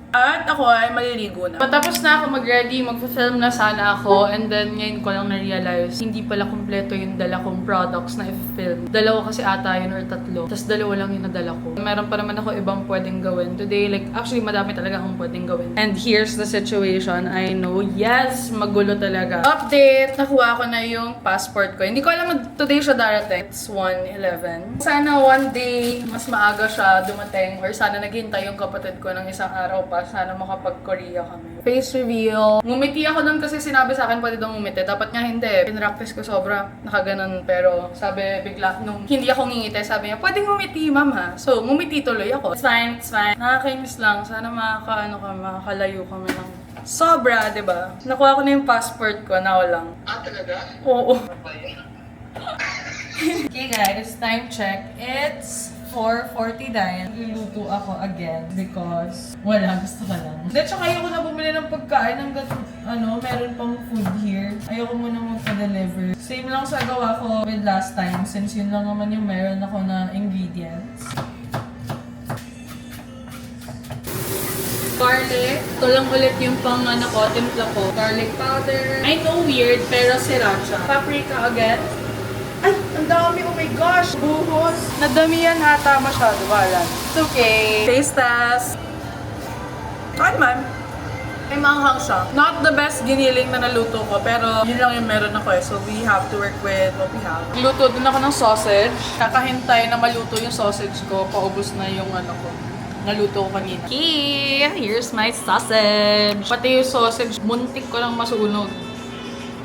At ako ay maliligo na. Patapos na ako mag-ready, mag-film na sana ako, and then ngayon ko lang na-realize, hindi pala kompleto yung dala kong products na i-film. Dalawa kasi ata yun or tatlo. Tapos dalawa lang yung nadala ko. Meron pa naman ako ibang pwedeng gawin today. Like, actually, madami talaga akong pwedeng gawin. And here's the situation. I know, yes, magulo talaga. Update! Nakuha ko na yung passport ko. Hindi ko alam na today siya darating. It's 1:11. Sana one day, mas maaga siya dumating, or sana naghintay yung kapatid ko ng isang araw pa. Sana makapag-Korea kami. Face reveal. Ngumiti ako doon kasi sinabi sa akin pwede daw ngumiti. Dapat nga hindi. Pinractice ko sobra. Nakaganon. Pero sabi bigla, nung hindi ako ngingiti, sabi niya, pwede ngumiti, ma'am ha. So, ngumiti tuloy ako. It's fine, it's fine. Nakakainis lang. Sana makakalayo kami ng sobra, diba? Nakuha ko na yung passport ko. Now lang. Talaga? Oo. Okay guys, time check. It's 4:49. Luluto ako again because gusto ko lang. Then, tsaka ayoko na bumili ng pagkain hanggat, meron pang food here. Ayoko muna magpa-deliver. Same lang sa gawa ko with last time since yun lang naman yung meron ako na ingredients. Garlic. Ito lang ulit yung pang timpla ko. Garlic powder. I know weird, pero sriracha. Paprika again. Ay, ang dami. Oh my gosh. Buhos. Nadamihan hata masyado. Wala. It's okay. Taste test. Okay man. May manghang siya. Not the best giniling na naluto ko, pero yun lang yung meron ako eh. So we have to work with what we have. Luto din ako ng sausage. Kakahintay na maluto yung sausage ko. Paubos na yung ko. Naluto ko kanina. Okay, here's my sausage. Pati yung sausage, muntik ko lang masunog.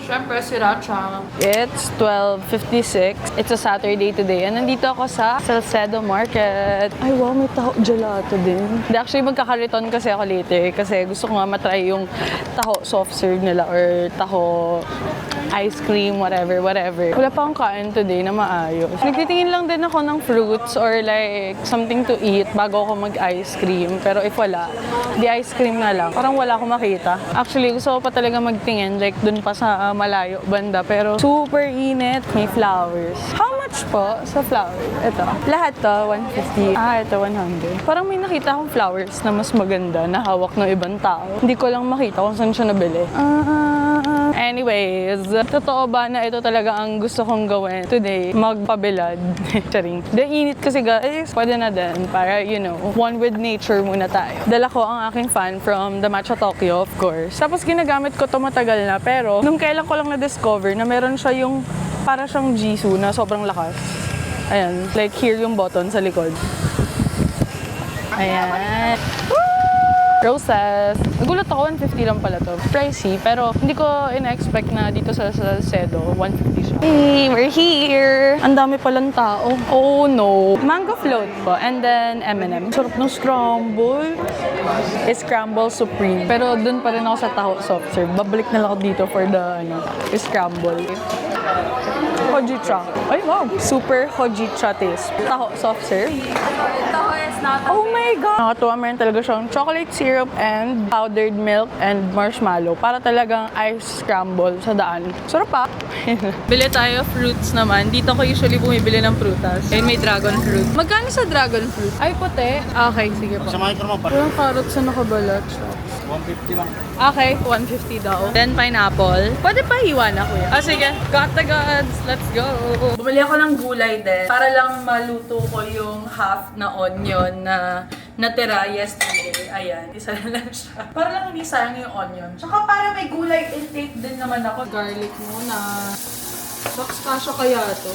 Siyempre, sriracha. It's 12:56. It's a Saturday today. And nandito ako sa Salcedo Market. Ay, wow, may taho gelato din. Actually, magkakariton kasi ako later kasi gusto ko nga matry yung taho soft serve nila or taho ice cream, whatever. Wala pa akong kain today na maayos. Nagtitingin lang din ako ng fruits or like something to eat bago ako mag-ice cream. Pero if wala, di ice cream na lang. Parang wala akong makita. Actually, gusto ko pa talaga magtingin like dun pa sa malayo banda. Pero super init. May flowers. How much po sa flowers? Ito. Lahat to, 150. Ito, 100. Parang may nakita akong flowers na mas maganda na hawak ng ibang tao. Hindi ko lang makita kung saan siya nabili. Anyways, totoo ba na ito talaga ang gusto kong gawin today? Magpabilad. Charing. The init kasi guys, pwede na din para, you know, one with nature muna tayo. Dala ko ang aking fan from the Matcha Tokyo, of course. Tapos ginagamit ko to matagal na, pero nung kailan ko lang na-discover na meron siya yung para siyang Jisoo na sobrang lakas. Ayan, like here yung button sa likod. Ayan. Roses. Nagulat ako, 150 lang pala to. Pricey, pero hindi ko ina-expect na dito sa Salcedo, 150 siya. Hey, we're here! Ang dami palang tao. Oh no. Mango float po, and then M&M. Sarap ng scramble. Scramble Supreme. Pero dun pa rin ako sa taho soft serve. Babalik na lang ako dito for the scramble. Hojicha. Ay, wow. Super hojicha taste. Taho soft serve. Taho is not Oh my God! Nakatuwa, meron talaga siyang chocolate syrup and powdered milk and marshmallow para talagang ice scramble sa daan. Sarap pa! Bili tayo fruits naman. Dito ko usually bumibili ng prutas. Eh, may dragon fruit. Magkano sa dragon fruit? Ay, puti. Okay, sige po. Samahin ko naman pa. Yung carrots na nakabalat siya. 150 lang. Okay, 150 daw. Then pineapple. Pwede pa hiwa na, kuya. Sige. Got the goods. Let's go. Bumili ako ng gulay din para lang maluto ko yung half na onion na natira yesterday. Ayan, isa na lang siya. Para lang hindi sayang yung onion. Tsaka para may gulay intake din naman ako. Garlic muna. Box kasha kaya to.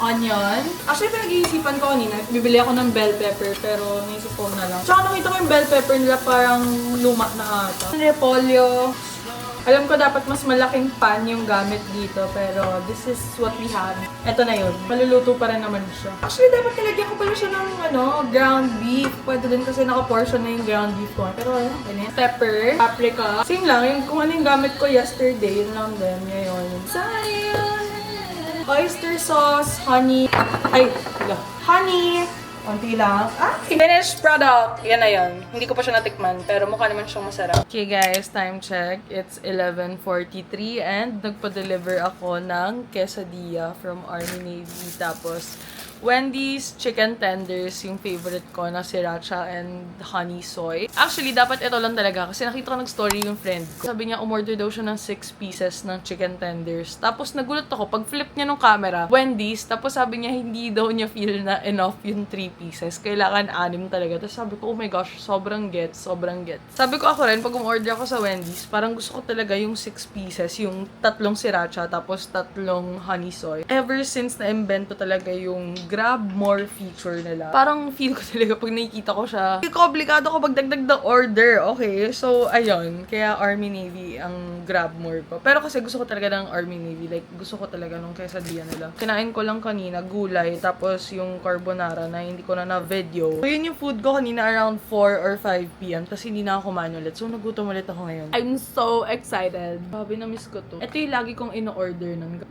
Onion. Actually, pinag-iisipan ko kanina. Bibili ako ng bell pepper, pero naisip ko na lang. Tsaka nakita ko yung bell pepper nila parang luma na ata. Repolyo. Alam ko dapat mas malaking pan yung gamit dito, pero this is what we have. Ito na yun. Maluluto pa rin naman siya. Actually, dapat nilagyan ko pala siya ng ground beef. Pwede din kasi naka-portion na yung ground beef ko. Pero ano, ganyan. Pepper, paprika. Same lang, yung kung ano yung gamit ko yesterday, yun lang din ngayon. Sayang! Oyster sauce, honey. Ay, wala. Honey! Konti lang. Finished product. Yan na yan. Hindi ko pa siya natikman, pero mukha naman siyang masarap. Okay guys, time check. It's 11:43 and nagpa-deliver ako ng quesadilla from Army Navy. Tapos Wendy's chicken tenders, yung favorite ko na sriracha and honey soy. Actually, dapat ito lang talaga kasi nakita ko nag-story yung friend ko. Sabi niya, umorder daw siya ng 6 pieces ng chicken tenders. Tapos nagulat ako, pag flip niya ng camera, Wendy's, tapos sabi niya, hindi daw niya feel na enough yung 3 pieces. Kailangan 6 talaga. Tapos sabi ko, oh my gosh, sobrang gets. Sabi ko ako rin, pag umorder ako sa Wendy's, parang gusto ko talaga yung 6 pieces, yung 3 sriracha, tapos 3 honey soy. Ever since na-invento talaga yung Grab More feature nila. Parang feel ko talaga pag nakikita ko siya, hindi ko obligado ko magdagdag ng order. Okay, so ayun. Kaya Army Navy ang Grab More ko. Pero kasi gusto ko talaga ng Army Navy. Like, gusto ko talaga nung quesadilla nila. Kinain ko lang kanina, gulay, tapos yung carbonara na hindi ko na video. So yun yung food ko kanina around 4 or 5 p.m. Tapos hindi na ako kumain ulit. So nagutom ulit ako ngayon. I'm so excited. Sabi na miss ko to. Ito yung lagi kong ino-order ng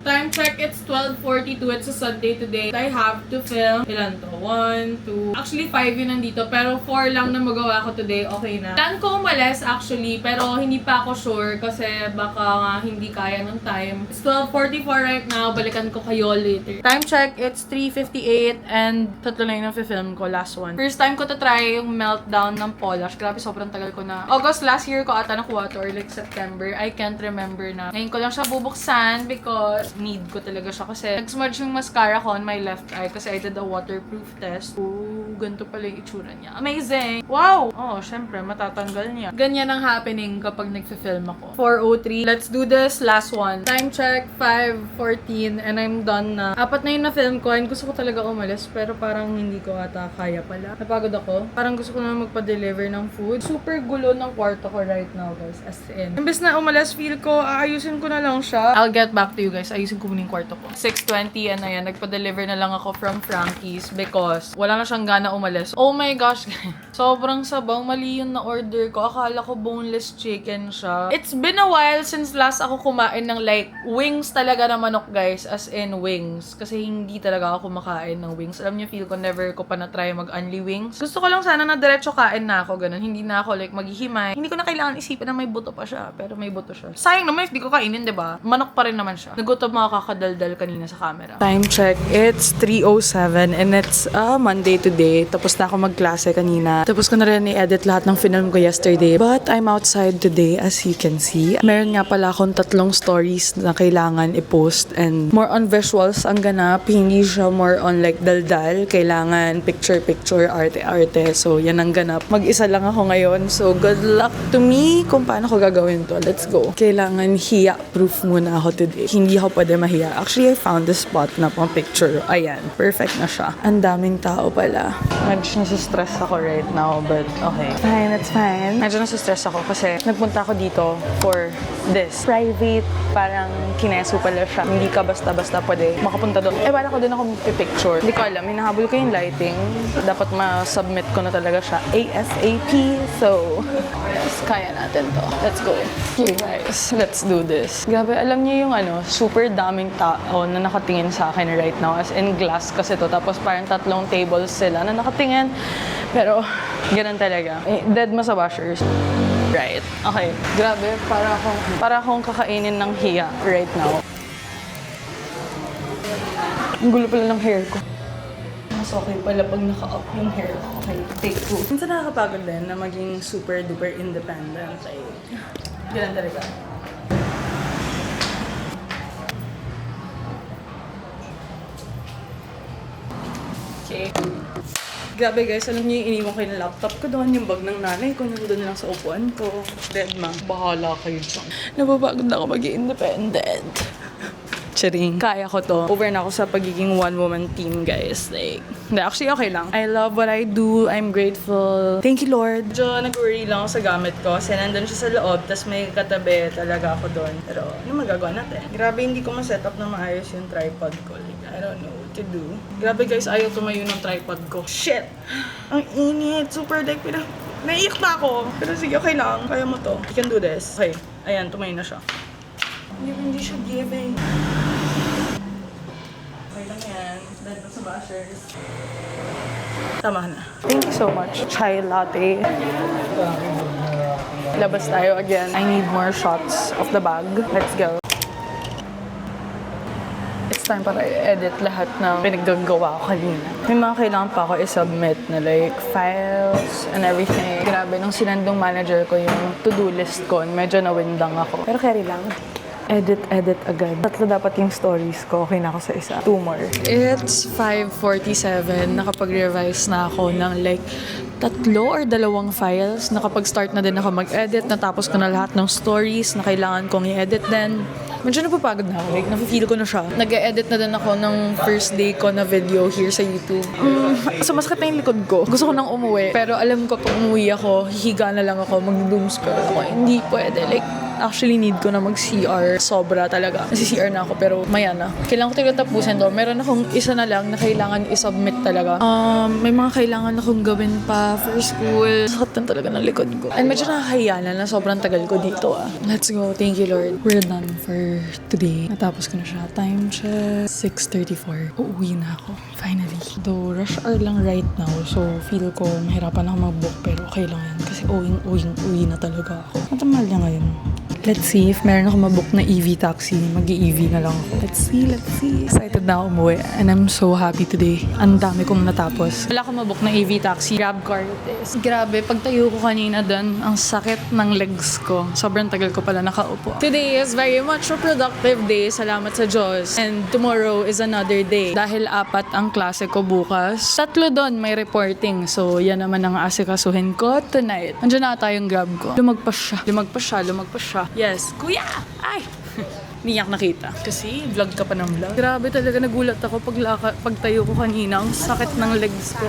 Time check, it's 12:42. It's a Sunday today. I have to film. Ilan to? 1, 2. Actually, 5 yun nandito. Pero 4 lang na magawa ko today. Okay na. Plan ko umalis actually. Pero hindi pa ako sure kasi baka nga hindi kaya ng time. It's 12:44 right now. Balikan ko kayo later. Time check, it's 3:58 and tatlo na yung film ko. Last one. First time ko to try yung meltdown ng Polish. Grabe, sobrang tagal ko na. August last year ko ata nakuha to or like September. I can't remember na. Ngayon ko lang siya bubuksan because need ko talaga siya kasi nag-smudge yung mascara ko on my left eye kasi I did a waterproof test. Oh, ganito pala yung itsura niya. Amazing! Wow! Oh, syempre, matatanggal niya. Ganyan ang happening kapag nagfe-film ako. 4:03. Let's do this. Last one. Time check, 5:14 and I'm done na. 4 na yung na-film ko and gusto ko talaga umalis pero parang hindi ko ata kaya pala. Napagod ako. Parang gusto ko na magpa-deliver ng food. Super gulo ng kwarto ko right now, guys. As in. Imbes na umalis, feel ko, aayusin ko na lang siya. I'll get back to you guys. Ayusin ko muna yung kwarto ko. 6:20 and ayan, nagpa-deliver na lang ako from Frankie's because wala na siyang gana umalis. Oh my gosh, sobrang sabaw. Mali yung na-order ko. Akala ko boneless chicken siya. It's been a while since last ako kumain ng like wings talaga na manok, guys. As in wings. Kasi hindi talaga ako kumakain ng wings. Alam niyo, feel ko never ko pa na-try mag-only wings. Gusto ko lang sana na diretso kain na ako, ganun. Hindi na ako like maghihimay. Hindi ko na kailangan isipin na may buto pa siya. Pero may buto siya. Sayang naman if di ko kainin, diba? Manok pa rin naman siya. Nagutom mga kakadaldal kanina sa camera. Time check. It's 3:07 and it's Monday today. Tapos na ako magklase kanina. Tapos ko na rin i-edit lahat ng film ko yesterday. But I'm outside today as you can see. Meron nga pala akong 3 stories na kailangan i-post and more on visuals ang ganap. Hindi siya more on like daldal. Kailangan picture-picture, arte-arte. So yan ang ganap. Mag-isa lang ako ngayon. So good luck to me kung paano ko gagawin to. Let's go. Kailangan hiya-proof muna ako today. Hindi ako pwede mahiya. Actually, I found the spot na pang picture. Ayan. Perfect na siya. Ang daming tao pala. Medyo nasa-stress ako right now, but okay. Fine, it's fine. Medyo nasa-stress ako kasi nagpunta ako dito for this. Private, parang kineso pala siya. Hindi ka basta-basta pwede makapunta doon. Eh, wala ko din ako pipicture. Hindi ko alam. Hinahabol ko yung lighting. Dapat ma-submit ko na talaga siya ASAP. So, kaya natin to. Let's go. Okay, guys. Let's do this. Grabe, alam niyo yung super daming tao na nakatingin sa akin right now. As in glass kasi to. Tapos parang 3 tables sila na nakatingin. Pero, ganun talaga. Dead ma sa washers. Right. Okay. Grabe, para akong kakainin ng hiya right now. Ang gulo pala ng hair ko. Mas okay pala pag naka-up yung hair ko. Okay, take 2. Minsan nakakapagod din na maging super duper independent. Like, ganun talaga. Okay. Grabe guys, alam niyo yung iniwan ko yung laptop ko doon, yung bag ng nanay ko, nandun na lang sa upuan ko. Dead ma. Bahala kayo dyan. Napapagod na ako maging independent. Charing. Kaya ko to. Over na ako sa pagiging one-woman team, guys. Like, actually, okay lang. I love what I do. I'm grateful. Thank you, Lord. Medyo nag-worry lang ako sa gamit ko kasi nandun siya sa loob, tas may katabi talaga ako doon. Pero, ano magagawa natin? Grabe, hindi ko ma-set up na maayos yung tripod ko. Like, I don't know what to do. Grabe, guys, ayaw tumayo ng tripod ko. Shit! Ang init. Super, like, naiyak na ako. Pero sige, okay lang. Kaya mo to. You can do this. Okay. Ayan, tumayo na siya. Hindi siya giving. Okay lang yan. Dead na sa bashers. Tama na. Thank you so much. Chai latte. Labas tayo again. I need more shots of the bag. Let's go. It's time para i-edit lahat ng pinagagawa ko kanina. May mga kailangan pa ako i-submit na like files and everything. Grabe, nung sinandong manager ko yung to-do list ko, medyo nawindang ako. Pero carry lang. Edit agad. 3 dapat yung stories ko. Okay na ako sa isa. 2 more. It's 5:47. Nakapag-revise na ako ng like 3 or 2 files. Nakapag-start na din ako mag-edit. Natapos ko na lahat ng stories na kailangan kong i-edit din. Medyo napapagod na ako. Like, nafe-feel ko na siya. Nag-edit na din ako ng first day ko na video here sa YouTube. Sumasakit na yung likod ko. Gusto ko nang umuwi. Pero alam ko pag umuwi ako, hihiga na lang ako, mag-doom scroll ako. Hindi pwede. Like, actually need ko na mag-CR. Sobra talaga. Nasi-CR na ako pero maya na. Kailangan ko talaga tapusin to. Meron akong isa na lang na kailangan i-submit talaga. May mga kailangan akong gawin pa for school. Sakit na talaga ng likod ko. And medyo nakakahiya na sobrang tagal ko dito ah. Let's go. Thank you, Lord. We're done for today. Natapos ko na siya. Time check. 6:34. Uuwi na ako. Finally. Though rush hour lang right now. So feel ko mahirapan ako mag-book pero okay lang yan. Kasi uwi na talaga ako. Ang mahal niya ngayon. Let's see if meron ako mabook na EV taxi. Mag-EV na lang ako. Let's see. Excited na ako umuwi. And I'm so happy today. Ang dami kong natapos. Wala akong mabook na EV taxi. Grab car it is. Grabe, pagtayo ko kanina doon, ang sakit ng legs ko. Sobrang tagal ko pala nakaupo. Today is very much a productive day. Salamat sa Diyos. And tomorrow is another day. Dahil 4 ang klase ko bukas. 3 doon may reporting. So, yan naman ang asikasuhin ko tonight. Andiyan na tayong Grab ko. Lumagpas siya. Yes. Kuya! Ay! Niyak nakita. Kasi vlog ka pa ng vlog. Grabe talaga, nagulat ako pagtayo ko kanina. Ang sakit ng legs ko.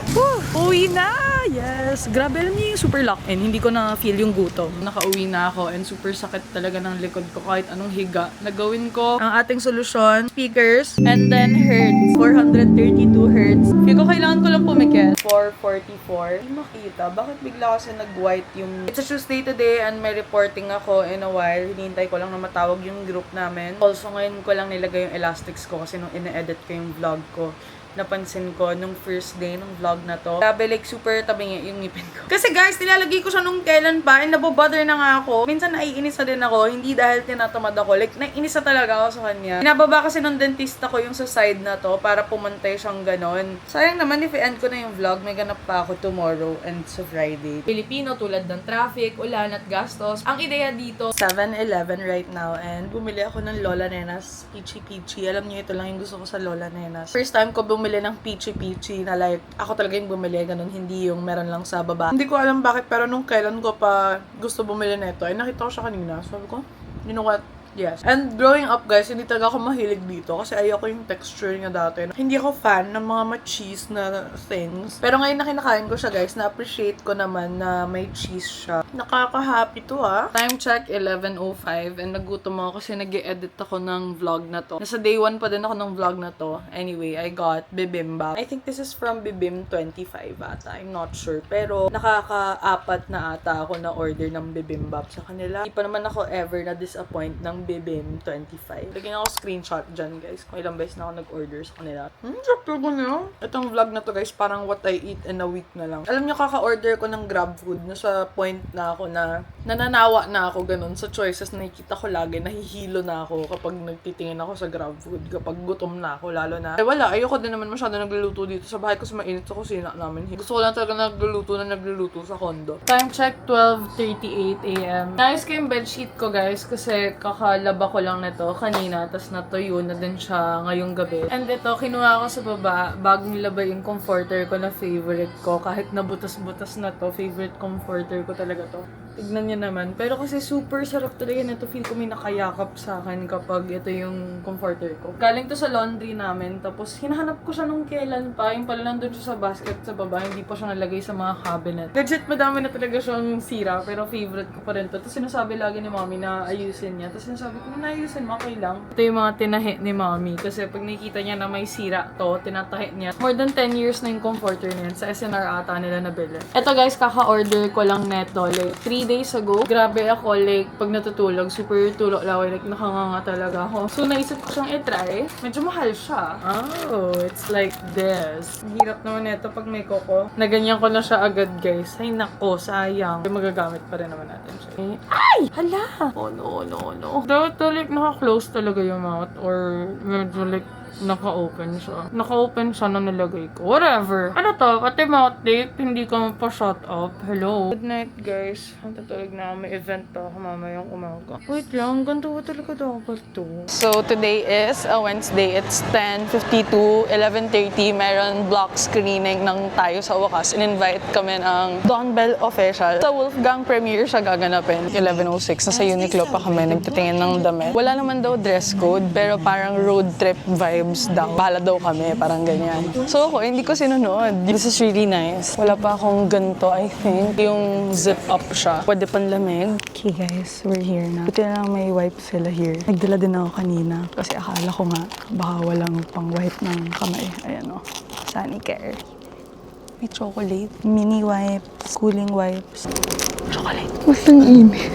Uwi na! Yes! Grabe, alam niyo yung super lock-in. Hindi ko na feel yung gutom. Nakauwi na ako and super sakit talaga ng likod ko kahit anong higa. Nagawin ko ang ating solusyon. Speakers. And then hertz. 432 hertz. Feel ko kailangan ko lang pumikit. 444. Hindi makita. Bakit bigla kasi nag-white yung... It's a Tuesday today and may reporting ako in a while. Hinihintay ko lang na matawag yung group namin. Also, ngayon ko lang nilagay yung elastics ko kasi nung ine-edit ko yung vlog ko, napansin ko nung first day ng vlog na to. Grabe, like, super tabingi yung ngipin ko. Kasi guys, nilalagay ko siya nung kailan pa and nabobother na nga ako. Minsan naiinis na din ako, hindi dahil tinatamad ako. Like, naiinis na talaga ako sa kanya. Pinababa kasi nung dentista ko yung sa side na to para pumantay siyang ganon. Sayang naman if i-end ko na yung vlog, may ganap pa ako tomorrow and sa Friday. Pilipino, tulad ng traffic, ulan at gastos. Ang ideya dito, 7-Eleven right now and bumili ako ng Lola Nenas Peachy Peachy. Alam niyo, ito lang yung gusto ko sa Lola Nenas. First time ko bumili ng Peachy, na like, ako talaga yung bumili, ganun, hindi yung meron lang sa baba. Hindi ko alam bakit, pero nung kailan ko pa gusto bumili nito, ay nakita ko siya kanina. Sabi ko, you know what? Yes. And growing up, guys, hindi talaga ako mahilig dito kasi ayoko yung texture niya dati. Hindi ako fan ng mga ma-cheese na things. Pero ngayon na kinakain ko siya, guys, na-appreciate ko naman na may cheese siya. Nakaka-happy to, ha? Time check, 11:05 and nagutom ako kasi nag-edit ako ng vlog na to. Nasa day 1 pa din ako ng vlog na to. Anyway, I got bibimbap. I think this is from Bibim 25 ata. I'm not sure. Pero nakaka-4 na ata ako na order ng bibimbap sa kanila. Hindi pa naman ako ever na-disappoint ng Bibim 25. Lagyan ako screenshot dyan, guys. Kung ilang beses na ako nag-order sa kanila. Sakto ko na. Itong vlog na to, guys, parang what I eat in a week na lang. Alam niyo, kaka-order ko ng Grab food na sa point na ako na nananawa na ako ganun sa choices na nakikita ko lagi. Nahihilo na ako kapag nagtitingin ako sa Grab food. Kapag gutom na ako, lalo na. Wala. Ayoko din naman masyado nagluluto dito sa bahay ko sa mainit sa kusina namin. Gusto ko lang talaga nagluluto sa kondo. Time check, 12:38 a.m. Nice ko yung bedsheet ko, guys, kasi laba ko lang nito kanina, tas natuyo na din siya ngayong gabi. And ito, kinuha ko sa baba, bagong laba yung comforter ko na favorite ko. Kahit nabutas-butas na to, favorite comforter ko talaga to. Tignan niyo naman. Pero kasi super sarap talaga nito. Feel ko may nakayakap sa akin kapag ito yung comforter ko. Galing to sa laundry namin, tapos hinahanap ko siya nung kailan pa. Yung pala nandun siya sa basket sa baba, hindi pa siya nalagay sa mga cabinet. Legit, madami na talaga siyang sira, pero favorite ko pa rin to. Tapos sinasabi lagi ni mommy na ayusin niya. Tapos sinasabi ko, naayusin mo, okay lang. Ito yung mga tinahi ni mommy. Kasi pag nakikita niya na may sira to, tinatahi niya. More than 10 years na yung comforter niyan. Sa SNR ata nila nabili. Ito, guys, kaka-order ko lang neto. Like, 3 days ago. Grabe ako, like, pag natutulog, super tulog laway. Like, nakanganga talaga ako. So, naisip ko siyang i-try. Medyo mahal siya. Oh, it's like this. Hirap naman neto pag may koko. Naganyan ko na siya agad, guys. Ay, nako, sayang. Magagamit pa rin naman natin siya. Ay! Hala! Oh, no. Dapat like, naka-close talaga yung mouth or medyo like naka-open siya. Naka-open siya na nilagay ko. Whatever. Ano to? Pati mouth tape, hindi ko pa-shut up. Hello. Good night, guys. Tatulog na ako. May event to ako mamayang umaga. Wait lang. Ganito ba talaga dapat to? So, today is a Wednesday. It's 10:52, 11:30. Meron block screening ng Tayo sa Wakas. In-invite kami ng Don Bell Official. Sa Wolfgang premiere siya gaganapin. 11:06. Nasa Uniqlo pa kami. Nagtitingin ng damit. Wala naman daw dress code, pero parang road trip vibe daw. Bahala daw kami, parang ganyan. So ako, hindi ko sinunod. This is really nice. Wala pa akong ganito, I think. Yung zip up siya. Pwede pang lamig. Okay guys, we're here na. Buti na lang may wipe sila here. Nagdala din ako kanina kasi akala ko nga baka walang pang wipe ng kamay. Ayan o. Sanicare. May chocolate. Mini wipes. Cooling wipes. Chocolate. Masang init.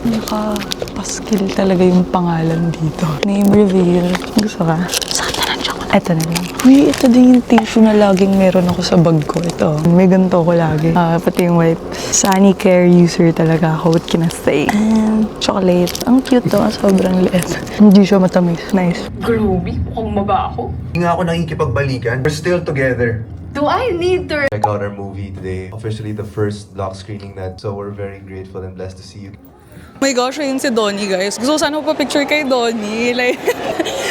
Naka-paskil talaga yung pangalan dito. Name reveal. Gusto ka? Saan na ng chocolate? Ito na lang. Uy, ito din yung tissue na laging meron ako sa bag ko. Ito. May ganito ko lagi. Pati yung wipes. Sunny Care user talaga ako. What can I say? And chocolate. Ang cute to. Sobrang liit. Hindi siya matamis. Nice. Gloomy? Mukhang mabaho. Hindi nga ako nakikipagbalikan. We're still together. Do I need to? Check out our movie today. Officially the first block screening that. So we're very grateful and blessed to see you. Oh my gosh, ayun si Donnie, guys. Gusto ko sana magpa-picture kay Donnie. Like,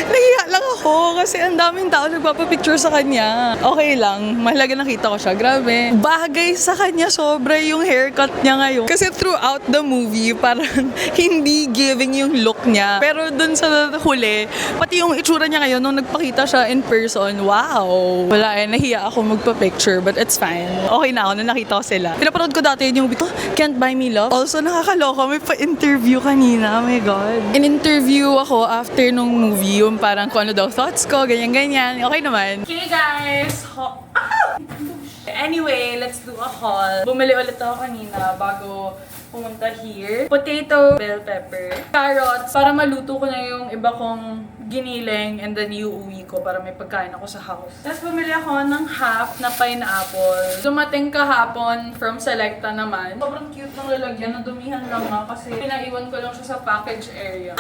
nahiya lang ako kasi ang daming tao nagpapapicture sa kanya. Okay lang, mahalaga nakita ko siya. Grabe. Bagay sa kanya sobra yung haircut niya ngayon. Kasi throughout the movie, parang hindi giving yung look niya. Pero dun sa huli, pati yung itsura niya ngayon, nung nagpakita siya in person, wow. Wala nahiya ako magpa-picture, but it's fine. Okay na ako nung nakita ko sila. Pinapanood ko dati yung movie, Can't Buy Me Love. Also, nakakaloka. May pa-interview kanina. Oh my God. In-interview ako after nung movie, yung parang kung ano daw thoughts ko, ganyan-ganyan. Okay naman. Okay guys, anyway, let's do a haul. Bumili ulit ako kanina bago pumunta here. Potato, bell pepper, carrots, para maluto ko na yung iba kong giniling and then iuwi ko para may pagkain ako sa house. Tapos bumili ako ng half na pineapple. Dumating kahapon from Selecta naman. Sobrang cute ng lalagyan, nadumihan lang nga kasi pinaiwan ko lang siya sa package area.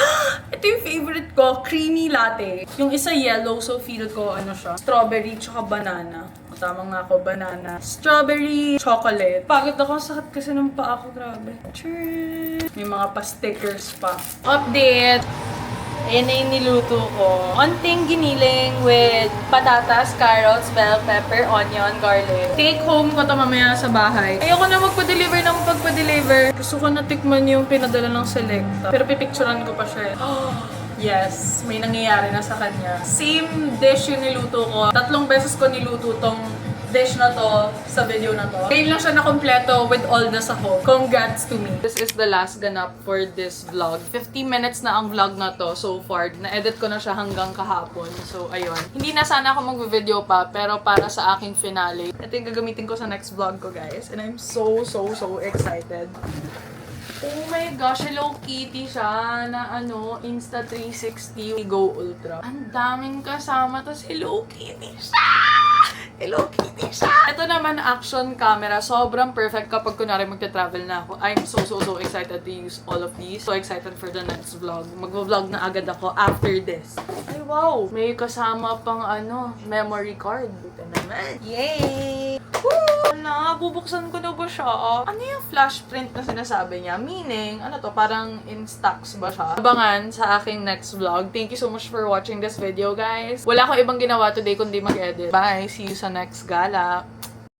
Ito yung favorite ko, creamy latte. Yung isa yellow, so feel ko ano siya, strawberry tsaka banana. Tama nga ako, banana. Strawberry, chocolate. Pagod ako, sakit kasi ng paa ko, grabe. Cheers! May mga pa-stickers pa. Update! Ayan na yung niluto ko. Onting giniling with patatas, carrots, bell pepper, onion, garlic. Take home ko to mamaya sa bahay. Ayoko na magpa-deliver ng pagpa-deliver. Gusto ko na tikman yung pinadala ng Selecta. Pero pipicturan ko pa siya. Yes, may nangyayari na sa kanya. Same dish yung niluto ko. 3 beses ko niluto tong dish na to sa video na to. Ngayon lang siya na kompleto with all the sahog. Congrats to me. This is the last ganap for this vlog. 50 minutes na ang vlog na to so far. Na-edit ko na siya hanggang kahapon. So, ayun. Hindi na sana ako mag-video pa, pero para sa aking finale. Ito yung gagamitin ko sa next vlog ko, guys. And I'm so excited. Oh my gosh, Hello Kitty siya na Insta360 Go Ultra. Ang daming kasama, tapos Hello Kitty siya! Hello Kitty siya! Ito naman, action camera. Sobrang perfect kapag kunwari magta-travel na ako. I'm so excited to use all of these. So excited for the next vlog. Mag-vlog na agad ako after this. Ay wow! May kasama pang memory card. Dito naman. Yay! Woo! Bubuksan ko na ba siya? Ano yung flash print na sinasabi niya? Meaning, parang in stocks ba siya? Abangan sa aking next vlog. Thank you so much for watching this video, guys. Wala akong ibang ginawa today kundi mag-edit. Bye! See you sa next gala.